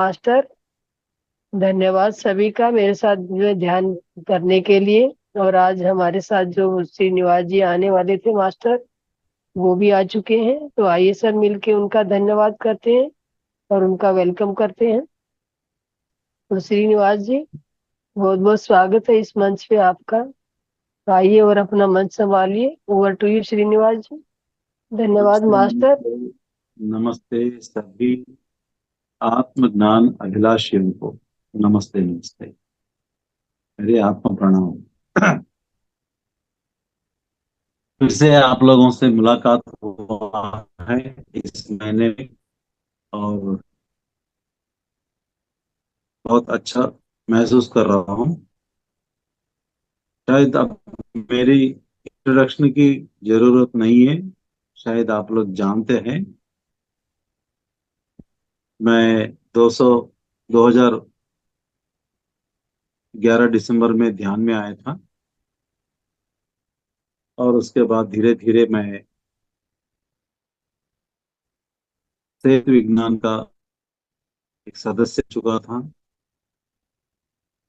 Master. धन्यवाद सभी का मेरे साथ जो है ध्यान करने के लिए। और आज हमारे साथ जो श्रीनिवास जी आने वाले थे मास्टर, वो भी आ चुके हैं। तो आइए सर मिलके उनका धन्यवाद करते हैं और उनका वेलकम करते हैं। तो श्रीनिवास जी, बहुत बहुत स्वागत है इस मंच पे आपका। तो आइए और अपना मंच संभालिए। ओवर टू यू श्रीनिवास जी। धन्यवाद नमस्ते मास्टर। नमस्ते। नमस्ते सभी आत्मज्ञान अभिलाषियों को। नमस्ते नमस्ते। मेरे आत्म प्रणाम। फिर से आप लोगों से मुलाकात हुआ है इस महीने में, और बहुत अच्छा महसूस कर रहा हूँ। शायद अब मेरी इंट्रोडक्शन की जरूरत नहीं है। शायद आप लोग जानते हैं, मैं 2011 दिसंबर में ध्यान में आया था, और उसके बाद धीरे धीरे मैं सेहत विज्ञान का एक सदस्य चुका था।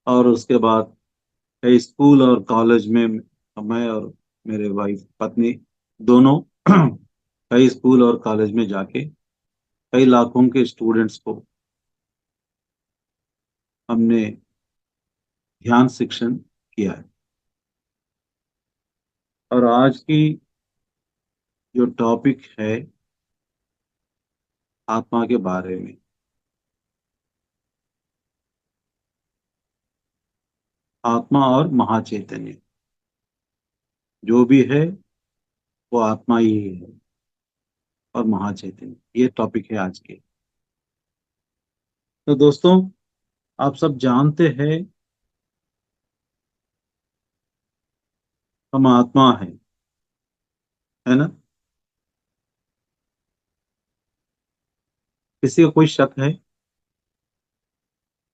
और उसके बाद कई स्कूल और कॉलेज में मैं और मेरे वाइफ पत्नी दोनों कई स्कूल और कॉलेज में जाके कई लाखों के स्टूडेंट्स को हमने ध्यान शिक्षण किया है। और आज की जो टॉपिक है, आत्मा के बारे में। आत्मा और महाचैतन्य जो भी है वो आत्मा ही है, और महाचैतन्य, ये टॉपिक है आज के। तो दोस्तों, आप सब जानते हैं हम आत्मा है ना? किसी को कोई शक है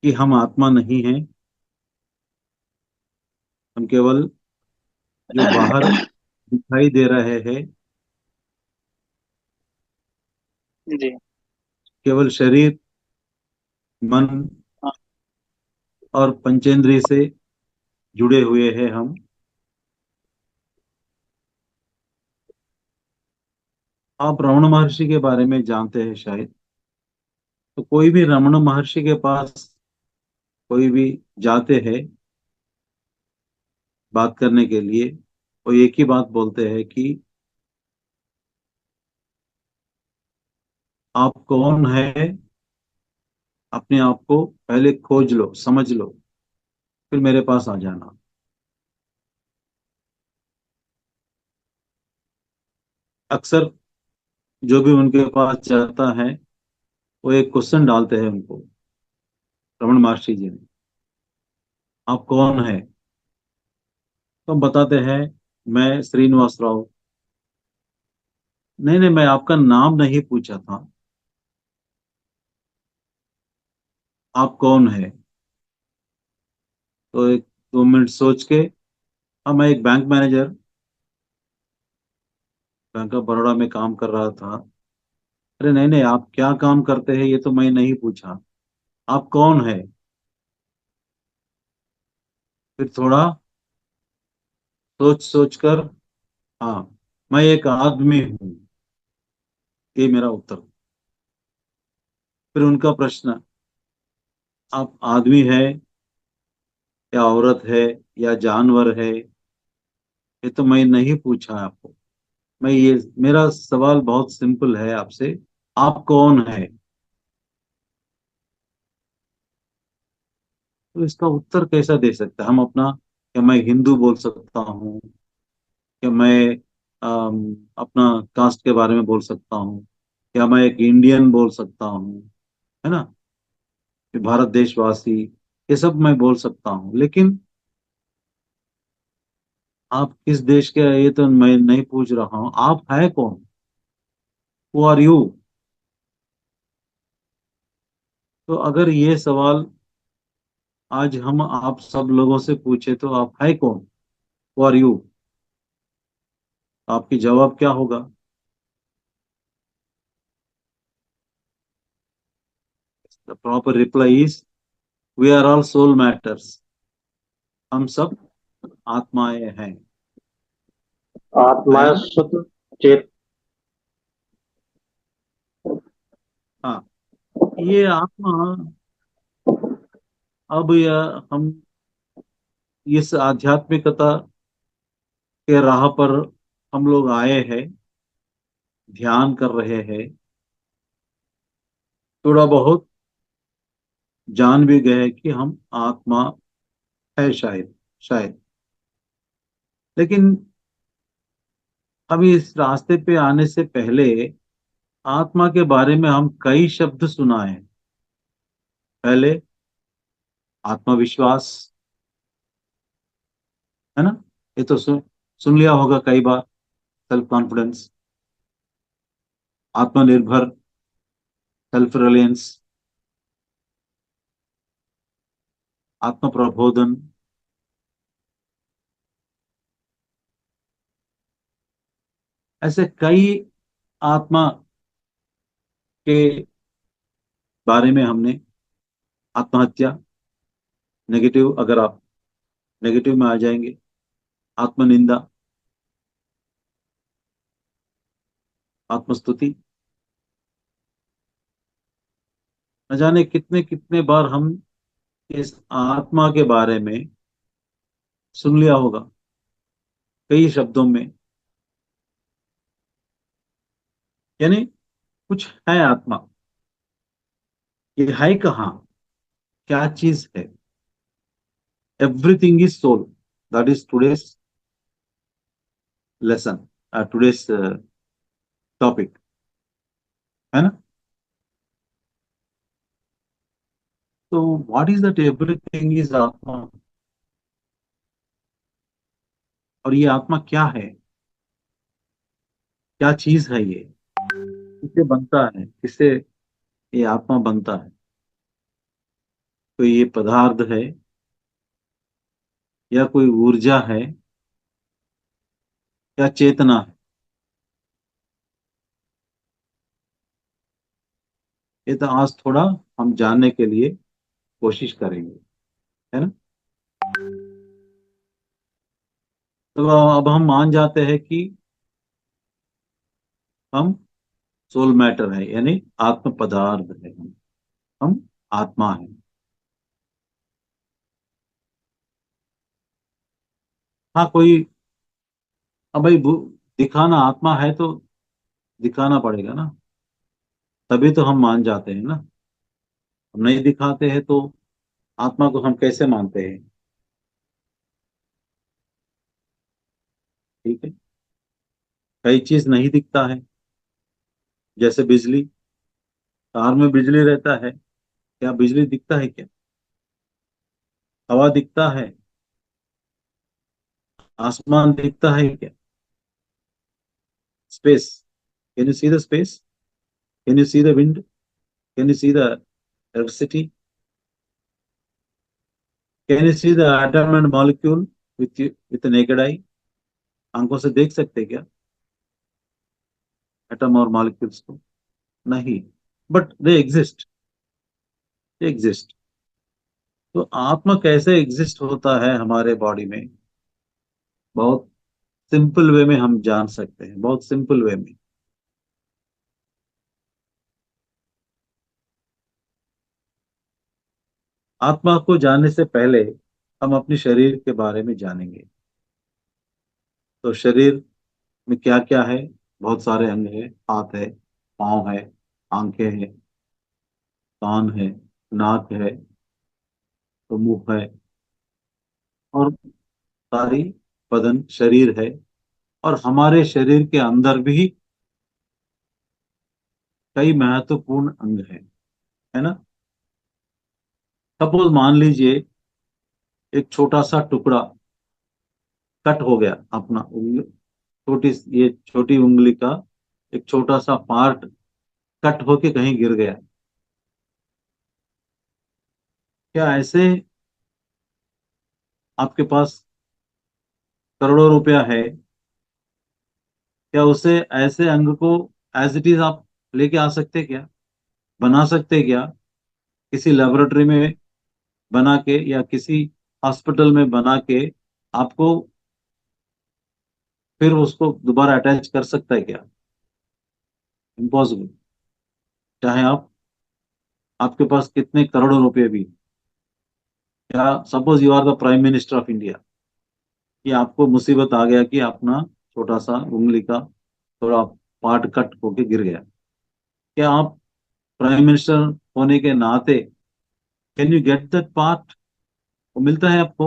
कि हम आत्मा नहीं हैं? हम केवल जो बाहर दिखाई दे रहे हैं, जी। केवल शरीर, मन हाँ। और पंचेंद्रिय से जुड़े हुए हैं हम। आप रमण महर्षि के बारे में जानते हैं शायद। तो कोई भी रमण महर्षि के पास कोई भी जाते हैं बात करने के लिए, वो एक ही बात बोलते हैं कि आप कौन है, अपने आप को पहले खोज लो, समझ लो, फिर मेरे पास आ जाना। अक्सर जो भी उनके पास जाता है, वो एक क्वेश्चन डालते हैं उनको, रमन महर्षि जी ने, आप कौन है? तो हम बताते हैं, मैं श्रीनिवास राव। नहीं नहीं, मैं आपका नाम नहीं पूछा था, आप कौन है? तो एक 2 मिनट सोच के, हाँ मैं एक bank manager, bank of Baroda में काम कर रहा था। अरे नहीं नहीं, आप क्या काम करते हैं ये तो मैं नहीं पूछा, आप कौन है? फिर थोड़ा सोच सोच कर, हाँ, मैं एक आदमी हूँ, ये मेरा उत्तर। फिर उनका प्रश्न, आप आदमी है या औरत है या जानवर है, ये तो मैं नहीं पूछा आपको। मैं ये मेरा सवाल बहुत सिंपल है आपसे, आप कौन है? तो इसका उत्तर कैसा दे सकता है हम अपना? क्या मैं हिंदू बोल सकता हूँ? क्या मैं अपना कास्ट के बारे में बोल सकता हूँ? क्या मैं एक इंडियन बोल सकता हूँ, है ना, कि भारत देशवासी, ये सब मैं बोल सकता हूँ। लेकिन आप किस देश के हैं, ये तो मैं नहीं पूछ रहा हूँ, आप है कौन? Who are you? तो अगर ये सवाल आज हम आप सब लोगों से पूछे, तो आप है कौन? Who are you? आपकी जवाब क्या होगा? The proper reply is we are all soul matters. हम सब आत्माएं हैं। आत्मा आया? शुद्ध चेत हाँ, ये आत्मा, अब यह हम इस आध्यात्मिकता के राह पर हम लोग आए हैं, ध्यान कर रहे हैं, थोड़ा बहुत जान भी गए कि हम आत्मा है शायद, शायद। लेकिन अभी इस रास्ते पे आने से पहले आत्मा के बारे में हम कई शब्द सुना है। पहले आत्मविश्वास, है ना? ये तो सुन लिया होगा कई बार। सेल्फ कॉन्फिडेंस, आत्मनिर्भर, सेल्फ रिलायंस, आत्म प्रबोधन, ऐसे कई आत्मा के बारे में हमने। आत्महत्या, नेगेटिव, अगर आप नेगेटिव में आ जाएंगे, आत्मनिंदा, आत्मस्तुति, न जाने कितने कितने बार हम इस आत्मा के बारे में सुन लिया होगा, कई शब्दों में। यानी कुछ है आत्मा, ये है कहाँ, क्या चीज है? Everything is soul. That is today's lesson, today's topic, है ना? तो what is that everything is आत्मा? और ये आत्मा क्या है, क्या चीज है ये? किससे बनता है, किससे ये आत्मा बनता है? तो ये पदार्थ है, या कोई ऊर्जा है, या चेतना है? ये तो आज थोड़ा हम जानने के लिए कोशिश करेंगे, है ना? तो अब हम मान जाते हैं कि हम सोल मैटर है, यानी आत्म पदार्थ है, हम आत्मा है। हाँ, कोई, अब भाई दिखाना आत्मा है तो दिखाना पड़ेगा ना, तभी तो हम मान जाते हैं ना। हम नहीं दिखाते हैं तो आत्मा को हम कैसे मानते हैं? ठीक है, कई चीज नहीं दिखता है, जैसे बिजली। तार में बिजली रहता है, क्या बिजली दिखता है क्या? हवा दिखता है, आसमान दिखता है क्या? Space, can you see the space? Can you see the wind? Can you see the electricity? Can you see the atom and molecule with naked eye? आंखों से देख सकते क्या एटम और मॉलिक्यूल्स को? नहीं, but they exist, they exist. तो आत्मा कैसे एग्जिस्ट होता है हमारे बॉडी में? बहुत सिंपल वे में हम जान सकते हैं, बहुत सिंपल वे में। आत्मा को जानने से पहले हम अपने शरीर के बारे में जानेंगे। तो शरीर में क्या क्या है? बहुत सारे अंग है, हाथ है, पाँव है, आंखें हैं, कान है, नाक है, तो मुंह है, और सारी बदन शरीर है। और हमारे शरीर के अंदर भी कई महत्वपूर्ण अंग है ना? सपोज मान लीजिए एक छोटा सा टुकड़ा कट हो गया, अपना उंगली, छोटी, ये छोटी उंगली का एक छोटा सा पार्ट कट होके कहीं गिर गया। क्या ऐसे आपके पास करोड़ों रुपया है, क्या उसे, ऐसे अंग को एज इट इज आप लेके आ सकते क्या, बना सकते क्या? किसी लेबोरेटरी में बना के या किसी हॉस्पिटल में बना के आपको फिर उसको दोबारा अटैच कर सकता है क्या? इम्पॉसिबल। चाहे आपके पास कितने करोड़ों रुपए भी, या suppose you are the prime minister of India, कि आपको मुसीबत आ गया कि अपना छोटा सा उंगली का थोड़ा पार्ट कट होके गिर गया, क्या आप प्राइम मिनिस्टर होने के नाते can you get that part? वो मिलता है आपको?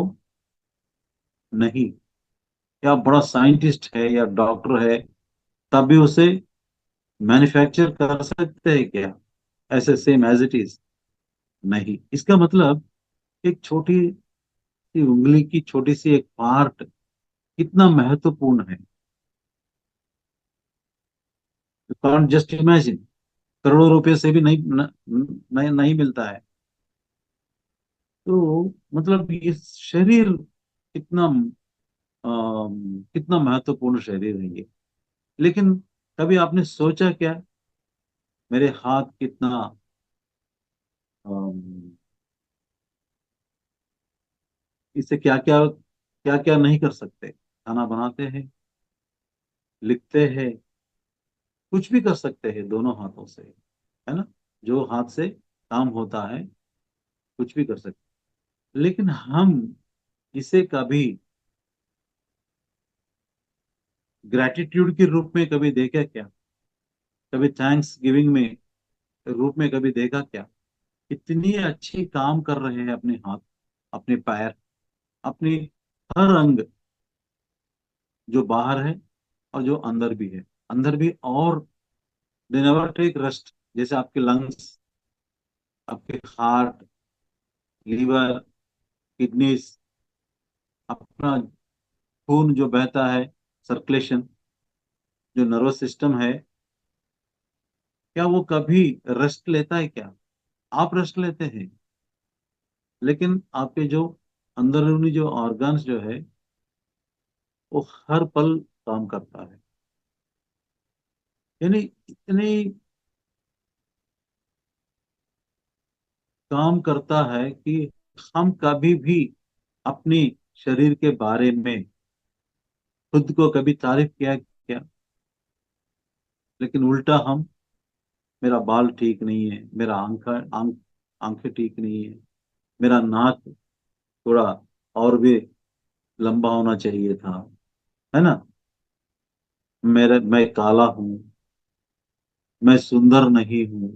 नहीं। क्या आप बड़ा साइंटिस्ट है या डॉक्टर है तब भी उसे मैन्युफैक्चर कर सकते हैं क्या ऐसे सेम एज इट इज? नहीं। इसका मतलब एक छोटी सी उंगली की छोटी सी एक पार्ट कितना महत्वपूर्ण है। कांट जस्ट इमेजिन, करोड़ों रुपए से भी नहीं मिलता है। तो मतलब ये शरीर कितना कितना महत्वपूर्ण शरीर है ये। लेकिन कभी आपने सोचा क्या, मेरे हाथ कितना अम, इससे क्या क्या नहीं कर सकते? खाना बनाते हैं, लिखते हैं, कुछ भी कर सकते हैं दोनों हाथों से, है ना? जो हाथ से काम होता है कुछ भी कर सकते। लेकिन हम इसे कभी ग्रेटिट्यूड के रूप में कभी देखा क्या? कभी थैंक्स गिविंग में रूप में कभी देखा क्या? कितनी अच्छी काम कर रहे हैं अपने हाथ, अपने पैर, अपनी हर अंग, जो बाहर है और जो अंदर भी है। अंदर भी, और दे नेवर टेक रेस्ट। जैसे आपके लंग्स, आपके हार्ट, लीवर, किडनीज, अपना खून जो बहता है, सर्कुलेशन, जो नर्वस सिस्टम है, क्या वो कभी रेस्ट लेता है क्या? आप रेस्ट लेते हैं, लेकिन आपके जो अंदरूनी जो ऑर्गन्स जो है वो हर पल काम करता है। यानी इतनी काम करता है कि हम कभी भी अपनी शरीर के बारे में खुद को कभी तारीफ किया क्या? लेकिन उल्टा हम, मेरा बाल ठीक नहीं है, मेरा आंखें ठीक नहीं है, मेरा नाक थोड़ा और भी लंबा होना चाहिए था, है ना? मैं काला हूं, मैं सुंदर नहीं हूं।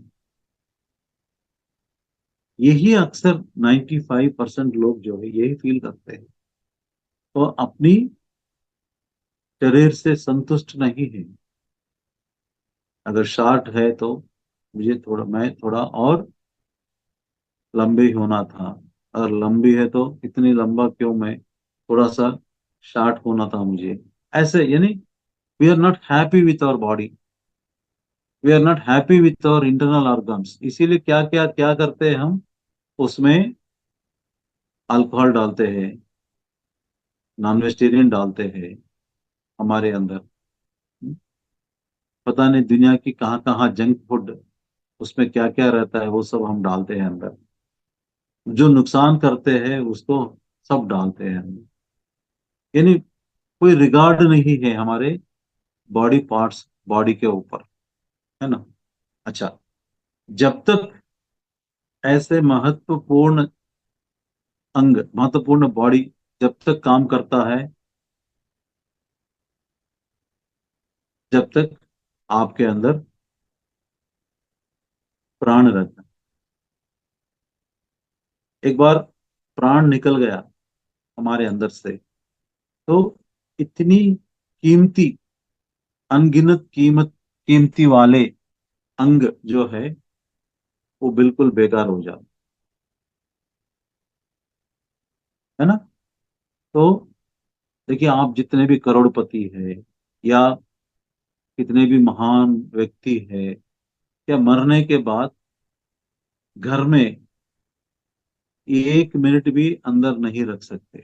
यही अक्सर 95% लोग जो है यही फील करते हैं, तो अपनी शरीर से संतुष्ट नहीं है। अगर शॉर्ट है तो मैं थोड़ा और लंबी होना था। अगर लंबी है तो इतनी लंबा क्यों, मैं थोड़ा सा शॉर्ट होना था मुझे। ऐसे यानी we are not happy with our body, we are not happy with our internal organs. इसीलिए क्या क्या क्या करते हैं हम, उसमें अल्कोहल डालते हैं, नॉन वेजिटेरियन डालते हैं हमारे अंदर। पता नहीं दुनिया की कहाँ कहाँ जंक फूड, उसमें क्या क्या रहता है वो सब हम डालते हैं अंदर, जो नुकसान करते हैं उसको सब डालते हैं हम। यानी कोई रिगार्ड नहीं है हमारे बॉडी पार्ट्स, बॉडी के ऊपर, है ना? अच्छा, जब तक ऐसे महत्वपूर्ण अंग, महत्वपूर्ण बॉडी जब तक काम करता है, जब तक आपके अंदर प्राण रहता है। एक बार प्राण निकल गया हमारे अंदर से, तो इतनी कीमती, अनगिनत कीमती वाले अंग जो है वो बिल्कुल बेकार हो जाता है ना? तो देखिए, आप जितने भी करोड़पति है या कितने भी महान व्यक्ति है, या मरने के बाद घर में 1 मिनट भी अंदर नहीं रख सकते।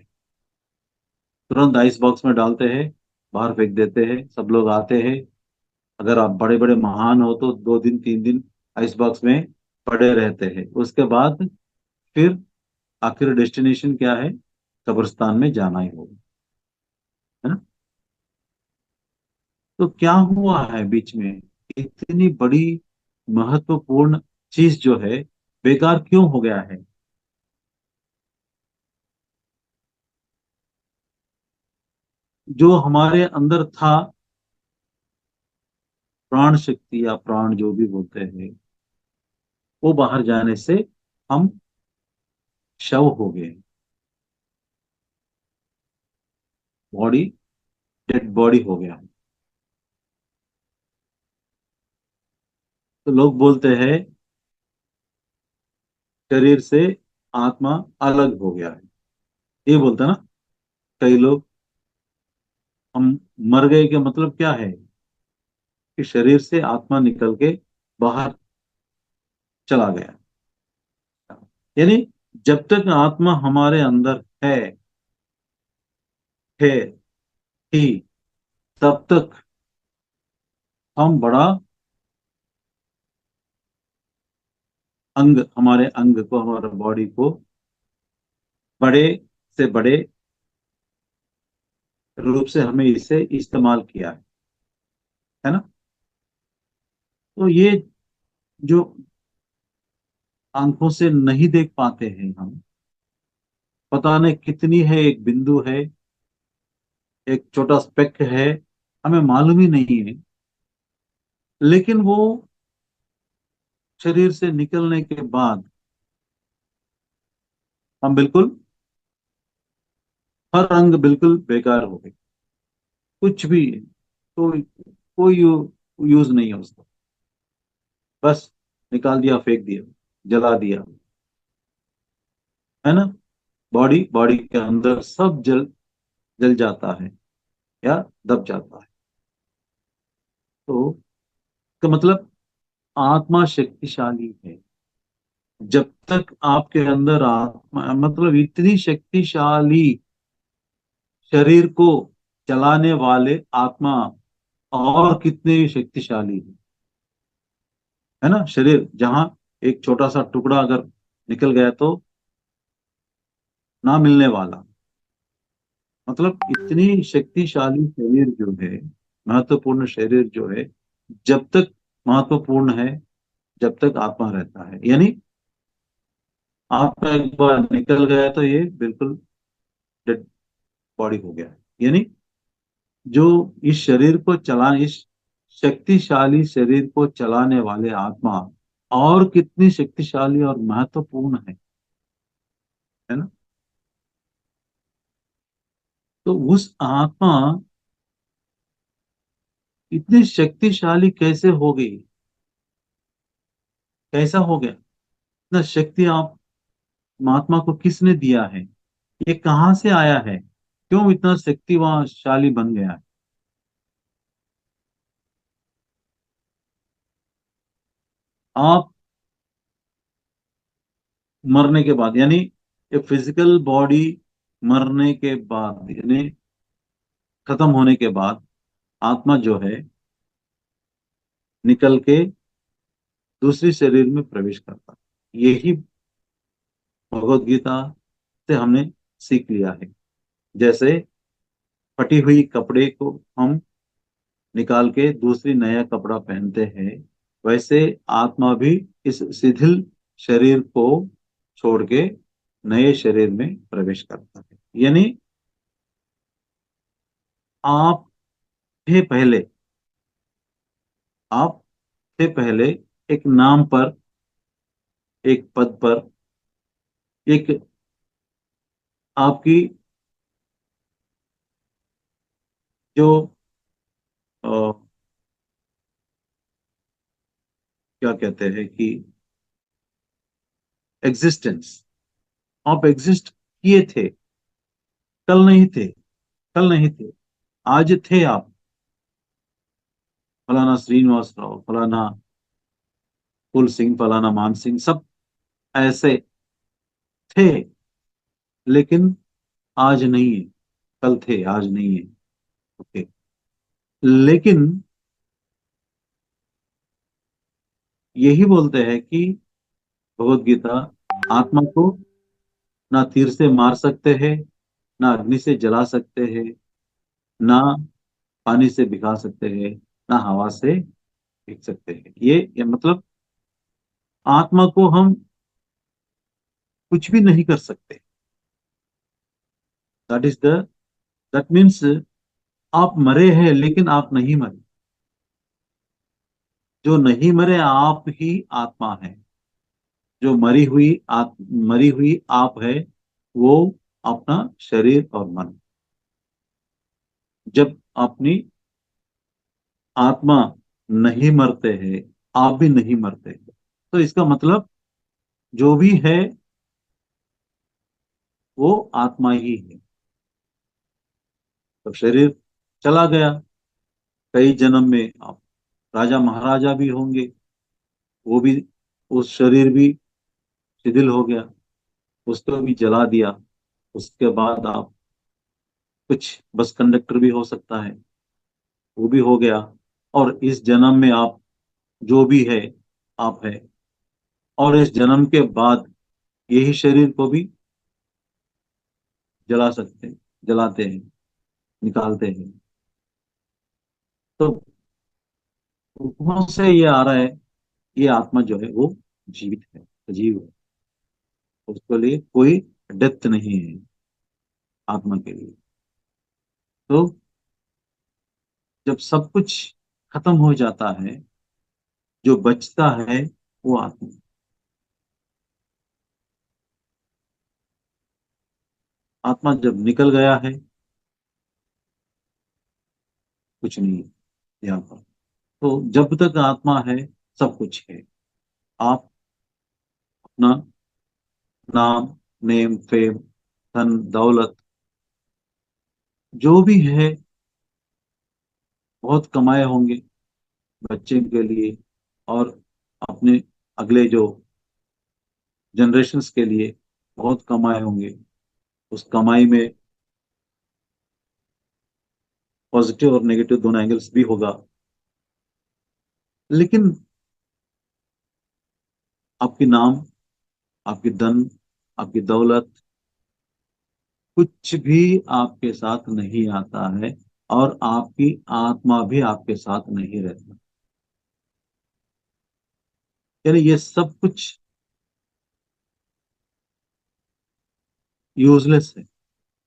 तुरंत आइस बॉक्स में डालते हैं, बाहर फेंक देते हैं, सब लोग आते हैं। अगर आप बड़े बड़े महान हो तो 2 दिन 3 दिन आइस बॉक्स में पड़े रहते हैं, उसके बाद फिर आखिर डेस्टिनेशन क्या है? कब्रिस्तान में जाना ही होगा, है ना? तो क्या हुआ है बीच में? इतनी बड़ी महत्वपूर्ण चीज जो है बेकार क्यों हो गया है? जो हमारे अंदर था, प्राण शक्ति या प्राण जो भी बोलते हैं, वो बाहर जाने से हम शव हो गए, बॉडी, डेड बॉडी हो गया। तो लोग बोलते हैं शरीर से आत्मा अलग हो गया है, ये बोलते हैं ना कई लोग। हम मर गए का मतलब क्या है? कि शरीर से आत्मा निकल के बाहर चला गया। यानी जब तक आत्मा हमारे अंदर है थी, तब तक हम बड़ा अंग, हमारे अंग को, हमारे बॉडी को बड़े से बड़े रूप से हमें इसे इस्तेमाल किया है ना? तो ये जो आंखों से नहीं देख पाते हैं हम, पता नहीं कितनी है, एक बिंदु है, एक छोटा स्पेक है, हमें मालूम ही नहीं है। लेकिन वो शरीर से निकलने के बाद हम बिल्कुल, हर अंग बिल्कुल बेकार हो गए, कुछ भी, कोई कोई यूज नहीं है उसका, बस निकाल दिया, फेंक दिया, जला दिया, है ना? बॉडी बॉडी के अंदर सब जल जल जाता है या दब जाता है। तो इसका मतलब आत्मा शक्तिशाली है। जब तक आपके अंदर आत्मा, मतलब इतनी शक्तिशाली, शरीर को चलाने वाले आत्मा और कितने शक्तिशाली है ना? शरीर जहां एक छोटा सा टुकड़ा अगर निकल गया तो ना मिलने वाला, मतलब इतनी शक्तिशाली शरीर जो है, महत्वपूर्ण शरीर जो है, जब तक महत्वपूर्ण है, जब तक आत्मा रहता है। यानी आत्मा एक बार निकल गया तो ये बिल्कुल डेड बॉडी हो गया है। यानी जो इस शरीर को चला, इस शक्तिशाली शरीर को चलाने वाले आत्मा और कितनी शक्तिशाली और महत्वपूर्ण है ना? तो उस आत्मा इतनी शक्तिशाली कैसे हो गई? कैसा हो गया? इतना शक्ति आप महात्मा को किसने दिया है? ये कहाँ से आया है? क्यों इतना शक्तिशाली बन गया है? आप मरने के बाद, यानी ये फिजिकल बॉडी मरने के बाद, यानी खत्म होने के बाद, आत्मा जो है निकल के दूसरी शरीर में प्रवेश करता है। यही भगवत गीता से हमने सीख लिया है। जैसे फटी हुई कपड़े को हम निकाल के दूसरी नया कपड़ा पहनते हैं, वैसे आत्मा भी इस शिथिल शरीर को छोड़ के नए शरीर में प्रवेश करता है। यानी आप थे पहले, आप थे पहले एक नाम पर, एक पद पर, एक आपकी जो अ, क्या कहते हैं कि एग्जिस्टेंस, आप एग्जिस्ट किए थे, कल नहीं थे, कल नहीं थे, आज थे आप। फलाना श्रीनिवास राव, फलाना कुल सिंह, फलाना मान सिंह, सब ऐसे थे, लेकिन आज नहीं है। कल थे, आज नहीं है। ओके। लेकिन यही बोलते हैं कि भगवत गीता, आत्मा को ना तीर से मार सकते हैं, ना अग्नि से जला सकते हैं, ना पानी से भिगा सकते हैं, ना हवा से फेंक सकते हैं। ये मतलब आत्मा को हम कुछ भी नहीं कर सकते। That is the that means आप मरे हैं लेकिन आप नहीं मरे। जो नहीं मरे आप ही आत्मा है। जो मरी हुई आप है, वो अपना शरीर और मन। जब अपनी आत्मा नहीं मरते हैं, आप भी नहीं मरते हैं, तो इसका मतलब जो भी है वो आत्मा ही है। तो शरीर चला गया, कई जन्म में आप राजा महाराजा भी होंगे, वो भी, उस शरीर भी शिथिल हो गया, उसको भी जला दिया। उसके बाद आप कुछ बस कंडक्टर भी हो सकता है, वो भी हो गया। और इस जन्म में आप जो भी है, आप है। और इस जन्म के बाद यही शरीर को भी जला सकते हैं, जलाते हैं, निकालते हैं। तो उपमा से ये आ रहा है, ये आत्मा जो है वो जीवित है, सजीव है। उसके लिए कोई डेथ नहीं है आत्मा के लिए। तो जब सब कुछ खत्म हो जाता है, जो बचता है वो आत्मा। आत्मा जब निकल गया है, कुछ नहीं है यहाँ पर। तो जब तक आत्मा है, सब कुछ है। आप अपना नाम, नेम, फेम, धन दौलत जो भी है, बहुत कमाए होंगे बच्चे के लिए, और अपने अगले जो जनरेशन्स के लिए बहुत कमाए होंगे। उस कमाई में पॉजिटिव और नेगेटिव दोनों एंगल्स भी होगा। लेकिन आपकी नाम, आपकी धन, आपकी दौलत, कुछ भी आपके साथ नहीं आता है, और आपकी आत्मा भी आपके साथ नहीं रहता। यानी ये सब कुछ यूजलेस है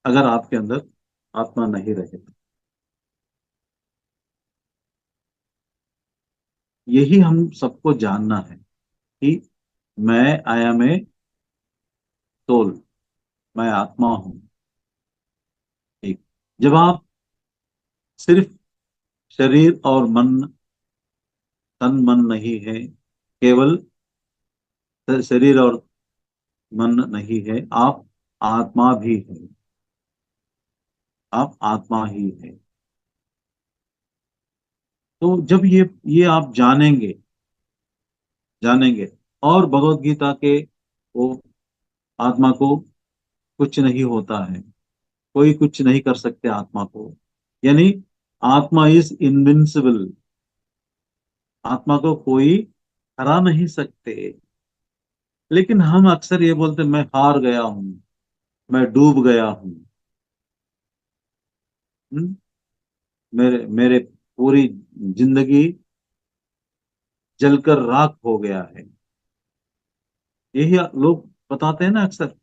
अगर आपके अंदर आत्मा नहीं रहे तो। यही हम सबको जानना है कि मैं, आई एम ए सोल, मैं आत्मा हूं। ठीक। जब आप सिर्फ शरीर और मन, तन मन नहीं है, केवल शरीर और मन नहीं है, आप आत्मा भी है। आप आत्मा ही है। तो जब ये आप जानेंगे, जानेंगे, और भगवत गीता के वो आत्मा को कुछ नहीं होता है, कोई कुछ नहीं कर सकते आत्मा को। यानी आत्मा इज इनविंसिबल। आत्मा को कोई हरा नहीं सकते। लेकिन हम अक्सर ये बोलते हैं, मैं हार गया हूं, मैं डूब गया हूं। हम्म? मेरे मेरे पूरी जिंदगी जलकर राख हो गया है। यही लोग बताते हैं ना अक्सर।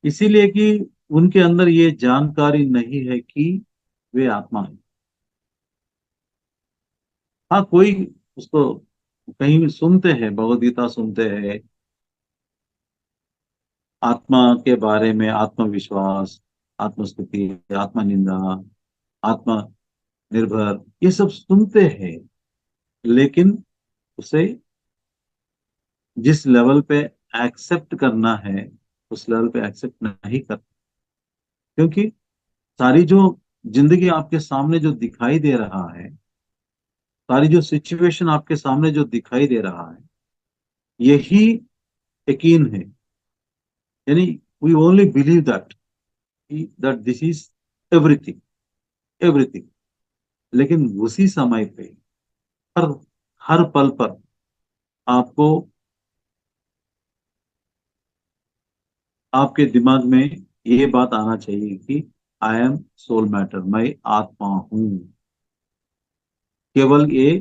इसीलिए कि उनके अंदर ये जानकारी नहीं है कि वे आत्मा है। हाँ, कोई उसको कहीं भी सुनते हैं, भगवत गीता सुनते हैं, आत्मा के बारे में आत्मविश्वास, आत्मस्तुति, आत्मनिंदा, आत्मा निर्भर, ये सब सुनते हैं। लेकिन उसे जिस लेवल पे एक्सेप्ट करना है, उस लेवल पे एक्सेप्ट नहीं कर। क्योंकि सारी जो जिंदगी आपके सामने जो दिखाई दे रहा है, सारी जो सिचुएशन आपके सामने जो दिखाई दे रहा है, यही यकीन है। यानी we only believe that, that this is everything, everything. लेकिन उसी समय पे हर हर पल पर आपको आपके दिमाग में ये बात आना चाहिए कि आई एम सोल मैटर, मैं आत्मा हूं, केवल ये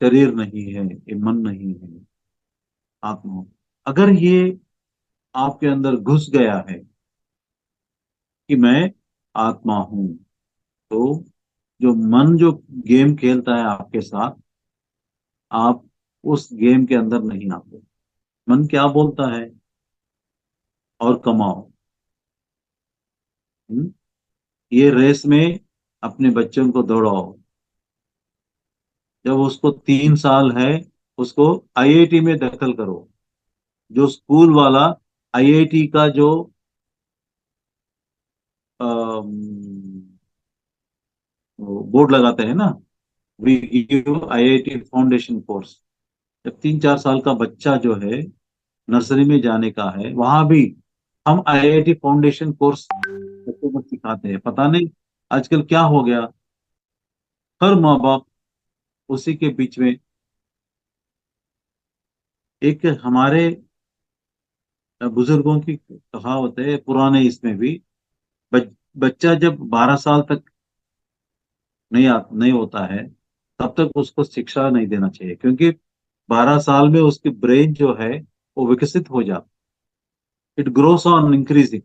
शरीर नहीं है, ये मन नहीं है, आत्मा हूं। अगर ये आपके अंदर घुस गया है कि मैं आत्मा हूं, तो जो मन जो गेम खेलता है आपके साथ, आप उस गेम के अंदर नहीं आते। मन क्या बोलता है? और कमाओ। हम्म? ये रेस में अपने बच्चों को दौड़ाओ। जब उसको 3 साल है, उसको आईआईटी में दाखिल करो। जो स्कूल वाला आईआईटी का जो बोर्ड लगाते हैं ना, we give IIT foundation course. जब 3-4 साल का बच्चा जो है नर्सरी में जाने का है, वहां भी हम आईआईटी फाउंडेशन कोर्स बच्चों को सिखाते हैं। पता नहीं आजकल क्या हो गया, हर माँ बाप उसी के बीच में। एक हमारे बुजुर्गों की कहावत है, पुराने इसमें भी, बच्चा जब 12 साल तक नहीं होता है, तब तक उसको शिक्षा नहीं देना चाहिए, क्योंकि 12 साल में उसकी ब्रेन जो है वो विकसित हो जाता, it grows on increasing.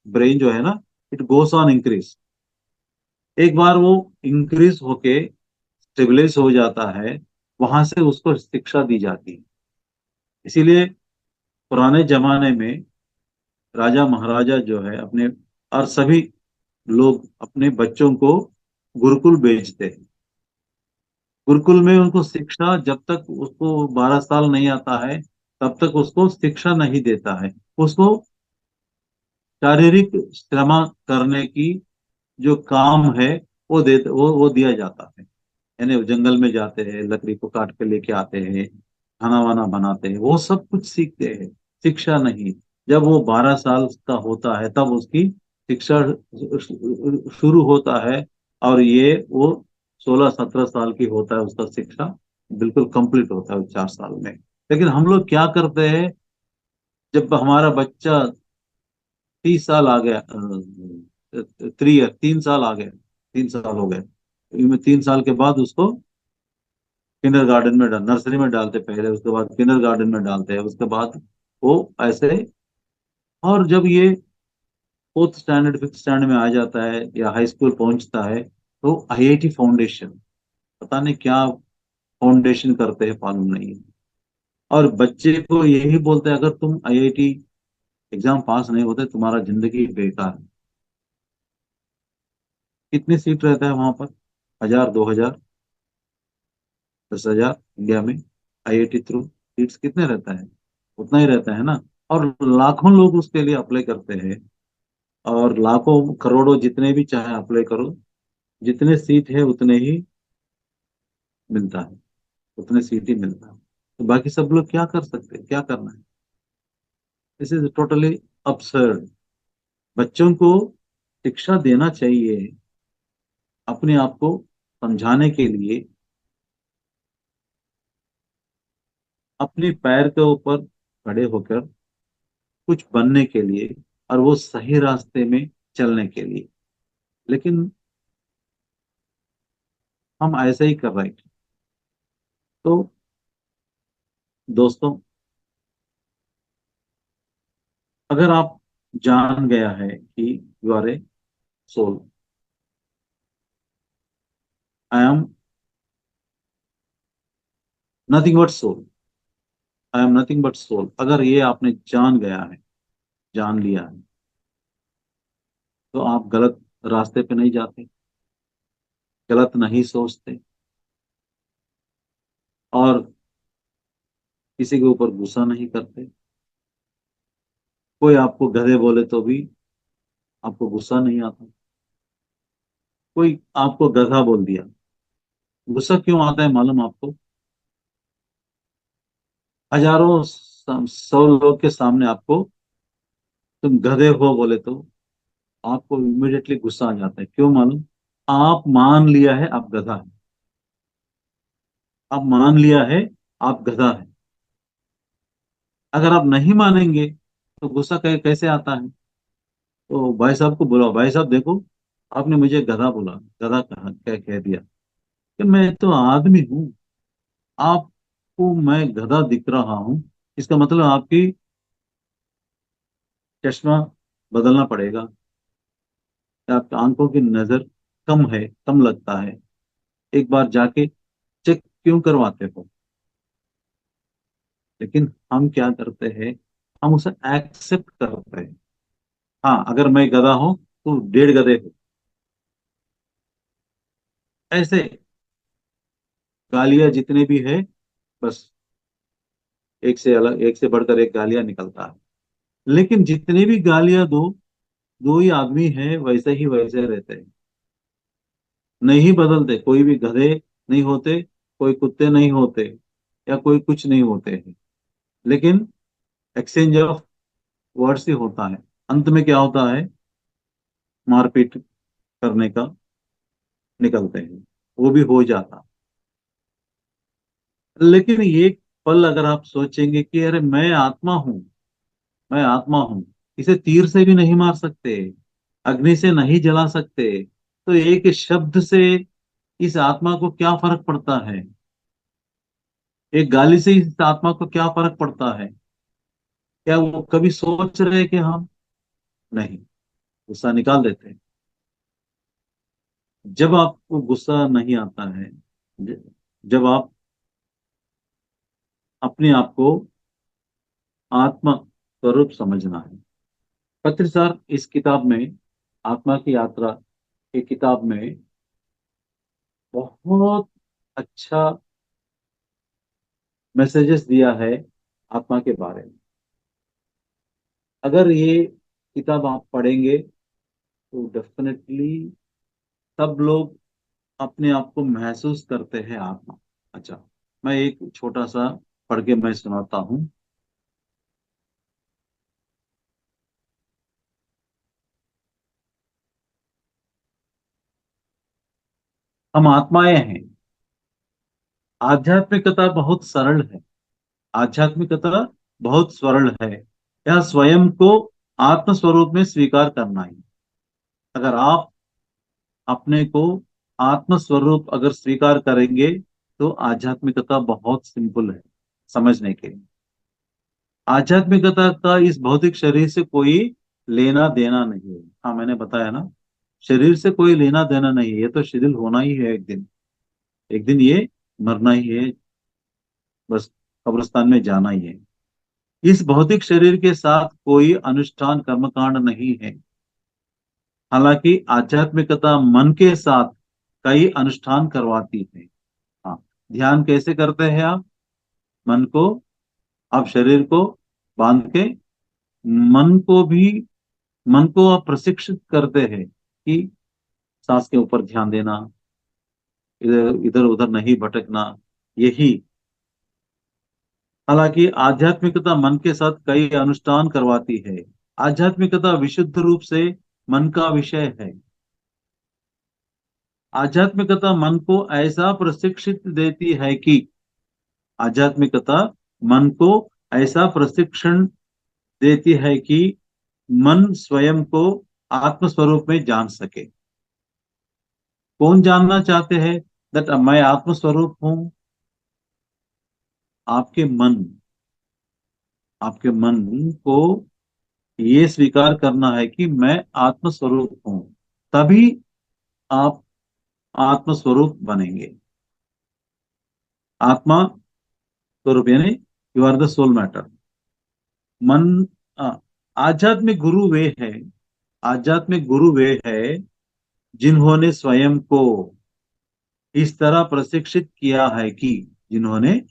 Brain जो है ना, इट गोस ऑन इंक्रीज। एक बार वो इंक्रीज होके स्टेबलाइज हो जाता है, वहां से उसको शिक्षा दी जाती है। इसीलिए पुराने जमाने में राजा महाराजा जो है अपने, और सभी लोग अपने बच्चों को गुरुकुल भेजते हैं। गुरुकुल में उनको शिक्षा, जब तक उसको 12 साल नहीं आता है, तब तक उसको शिक्षा नहीं देता है। उसको शारीरिक श्रम करने की जो काम है वो दिया जाता है। यानी वो जंगल में जाते हैं, लकड़ी को काट के लेके आते हैं, खाना वाना बनाते हैं, वो सब कुछ सीखते हैं, शिक्षा नहीं। जब वो 12 साल का होता है तब उसकी शिक्षा शुरू होता है, और ये वो 16-17 साल की होता है उसका शिक्षा बिल्कुल कंप्लीट होता है 4 साल में। लेकिन हम लोग क्या करते हैं, जब हमारा बच्चा 30 साल आ गया, 3 साल आ गए, 3 साल हो गए, इनमें 3 साल के बाद उसको किंडर गार्डन में नर्सरी में डालते पहले, उसके बाद किंडर गार्डन में डालते हैं, उसके बाद वो ऐसे। और जब ये 4th स्टैंडर्ड 5th स्टैंडर्ड में आ जाता है या हाई स्कूल पहुंचता है, तो आईआईटी फाउंडेशन, पता नहीं क्या फाउंडेशन करते हैं, मालूम नहीं है। और बच्चे को यही बोलते हैं, अगर तुम आईआईटी एग्जाम पास नहीं होते, तुम्हारा जिंदगी बेकार है। कितनी सीट रहता है वहां पर? 1000, 2000, 10,000 इंडिया में आईआईटी थ्रू सीट्स कितने रहता है? उतना ही रहता है ना। और लाखों लोग उसके लिए अप्लाई करते हैं, और लाखों करोड़ों जितने भी चाहे अप्लाई करो, जितने सीट है उतने ही मिलता है, उतने सीट ही मिलता है। तो बाकी सब लोग क्या कर सकते हैं, क्या करना है? This is totally absurd। बच्चों को शिक्षा देना चाहिए अपने आप को समझाने के लिए, अपने पैर के ऊपर खड़े होकर कुछ बनने के लिए, और वो सही रास्ते में चलने के लिए। लेकिन हम ऐसे ही कर रहे हैं। तो दोस्तों, अगर आप जान गया है कि you are a soul, I am nothing but soul, I am nothing but soul, अगर ये आपने जान गया है, जान लिया है, तो आप गलत रास्ते पे नहीं जाते, गलत नहीं सोचते, और किसी के ऊपर गुस्सा नहीं करते। कोई आपको गधे बोले तो भी आपको गुस्सा नहीं आता। कोई आपको गधा बोल दिया, गुस्सा क्यों आता है मालूम आपको? हजारों 100 लोग के सामने आपको तुम गधे हो बोले तो आपको इमिडिएटली गुस्सा आ जाता है। क्यों मालूम? आप मान लिया है आप गधा है, आप मान लिया है आप गधा है। अगर आप नहीं मानेंगे तो गुस्सा कैसे आता है? तो भाई साहब को बुलाओ, भाई साहब देखो, आपने मुझे गधा बोला, गधा कहा, क्या कह दिया? कि मैं तो आदमी हूँ, आपको मैं गधा दिख रहा हूँ, इसका मतलब आपकी चश्मा बदलना पड़ेगा, या आपकी आंखों की नजर कम है, कम लगता है, एक बार जाके चेक क्यों करवाते हो? लेकिन हम क्या करते हैं, हम उसे एक्सेप्ट करते हैं। हाँ, अगर मैं गधा हूं तो 1.5 गधे हो। ऐसे गालियां जितने भी है, बस एक से अलग, एक से बढ़कर एक गालियां निकलता है। लेकिन जितने भी गालियां दो, दो ही आदमी है, वैसे ही वैसे रहते हैं, नहीं बदलते। कोई भी गधे नहीं होते, कोई कुत्ते नहीं होते, या कोई कुछ नहीं होते हैं। लेकिन एक्सचेंज ऑफ वर्ड्स ही होता है। अंत में क्या होता है? मारपीट करने का निकलते हैं, वो भी हो जाता। लेकिन ये पल अगर आप सोचेंगे कि अरे मैं आत्मा हूं, मैं आत्मा हूं, इसे तीर से भी नहीं मार सकते, अग्नि से नहीं जला सकते, तो एक शब्द से इस आत्मा को क्या फर्क पड़ता है? एक गाली से इस आत्मा को क्या फर्क पड़ता है? क्या वो कभी सोच रहे कि हम नहीं? गुस्सा निकाल देते हैं। जब आपको गुस्सा नहीं आता है, जब आप अपने आप को आत्मा स्वरूप समझना है। पत्रिसार इस किताब में, आत्मा की यात्रा की किताब में, बहुत अच्छा मैसेजेस दिया है आत्मा के बारे में। अगर ये किताब आप पढ़ेंगे तो डेफिनेटली सब लोग अपने आप को महसूस करते हैं आत्मा। अच्छा, मैं एक छोटा सा पढ़ के मैं सुनाता हूँ। हम आत्माएं हैं। आध्यात्मिकता बहुत सरल है। आध्यात्मिकता बहुत सरल है। यह स्वयं को आत्म स्वरूप में स्वीकार करना है। अगर आप अपने को आत्म स्वरूप अगर स्वीकार करेंगे, तो आध्यात्मिकता बहुत सिंपल है समझने के लिए। आध्यात्मिकता का इस भौतिक शरीर से कोई लेना देना नहीं है। हाँ, मैंने बताया ना, शरीर से कोई लेना देना नहीं है। ये तो शिथिल होना ही है एक दिन, एक दिन ये मरना ही है, बस कब्रिस्तान में जाना ही है। इस भौतिक शरीर के साथ कोई अनुष्ठान कर्मकांड नहीं है। हालांकि आध्यात्मिकता मन के साथ कई अनुष्ठान करवाती है। हाँ, ध्यान कैसे करते हैं आप? मन को, आप शरीर को बांध के, मन को भी, मन को आप प्रशिक्षित करते हैं कि सांस के ऊपर ध्यान देना, इधर इधर उधर नहीं भटकना, यही। हालांकि आध्यात्मिकता मन के साथ कई अनुष्ठान करवाती है। आध्यात्मिकता विशुद्ध रूप से मन का विषय है। आध्यात्मिकता मन को ऐसा प्रशिक्षित देती है कि, आध्यात्मिकता मन को ऐसा प्रशिक्षण देती है कि मन स्वयं को आत्म स्वरूप में जान सके। कौन जानना चाहते हैं दैट मैं आत्म स्वरूप हूं? आपके मन, आपके मन को ये स्वीकार करना है कि मैं आत्म स्वरूप हूं, तभी आप आत्म स्वरूप बनेंगे। आत्मा स्वरूप यानी you are the soul matter. मन, आ, आध्यात्मिक गुरु वे हैं, आध्यात्मिक गुरु वे हैं जिन्होंने स्वयं को इस तरह प्रशिक्षित किया है कि, जिन्होंने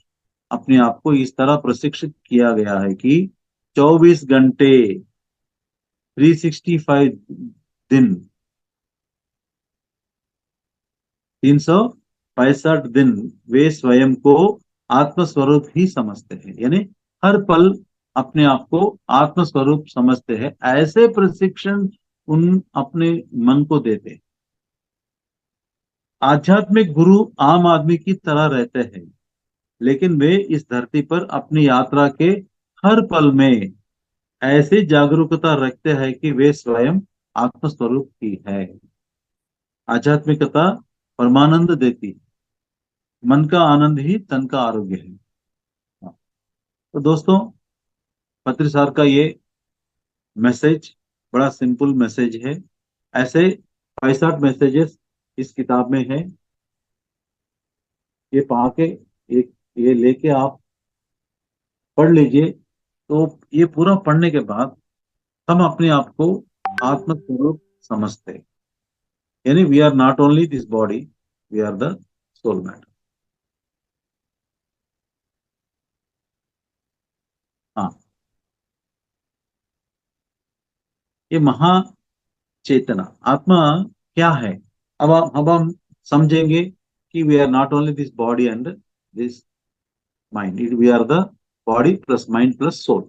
अपने आप को इस तरह प्रशिक्षित किया गया है कि 24 घंटे, 365 दिन, 365 दिन वे स्वयं को आत्मस्वरूप ही समझते हैं। यानी हर पल अपने आप को आत्मस्वरूप समझते हैं। ऐसे प्रशिक्षण उन अपने मन को देते हैं। आध्यात्मिक गुरु आम आदमी की तरह रहते हैं, लेकिन वे इस धरती पर अपनी यात्रा के हर पल में ऐसी जागरूकता रखते हैं कि वे स्वयं आत्मस्वरूप की है। आध्यात्मिकता परमानंद देती है। मन का आनंद ही तन का आरोग्य है। हाँ। तो दोस्तों, पत्री सार का ये मैसेज बड़ा सिंपल मैसेज है। ऐसे 65 मैसेजेस इस किताब में है। ये पढ़ा के, एक ये लेके आप पढ़ लीजिए। तो ये पूरा पढ़ने के बाद हम अपने आप को आत्मस्वरूप समझते हैं। यानी we are not only this body, we are the soul matter. हाँ, ये महाचेतना आत्मा क्या है? अब हम समझेंगे कि we are not only this body and this mind, it we are the body plus mind plus soul.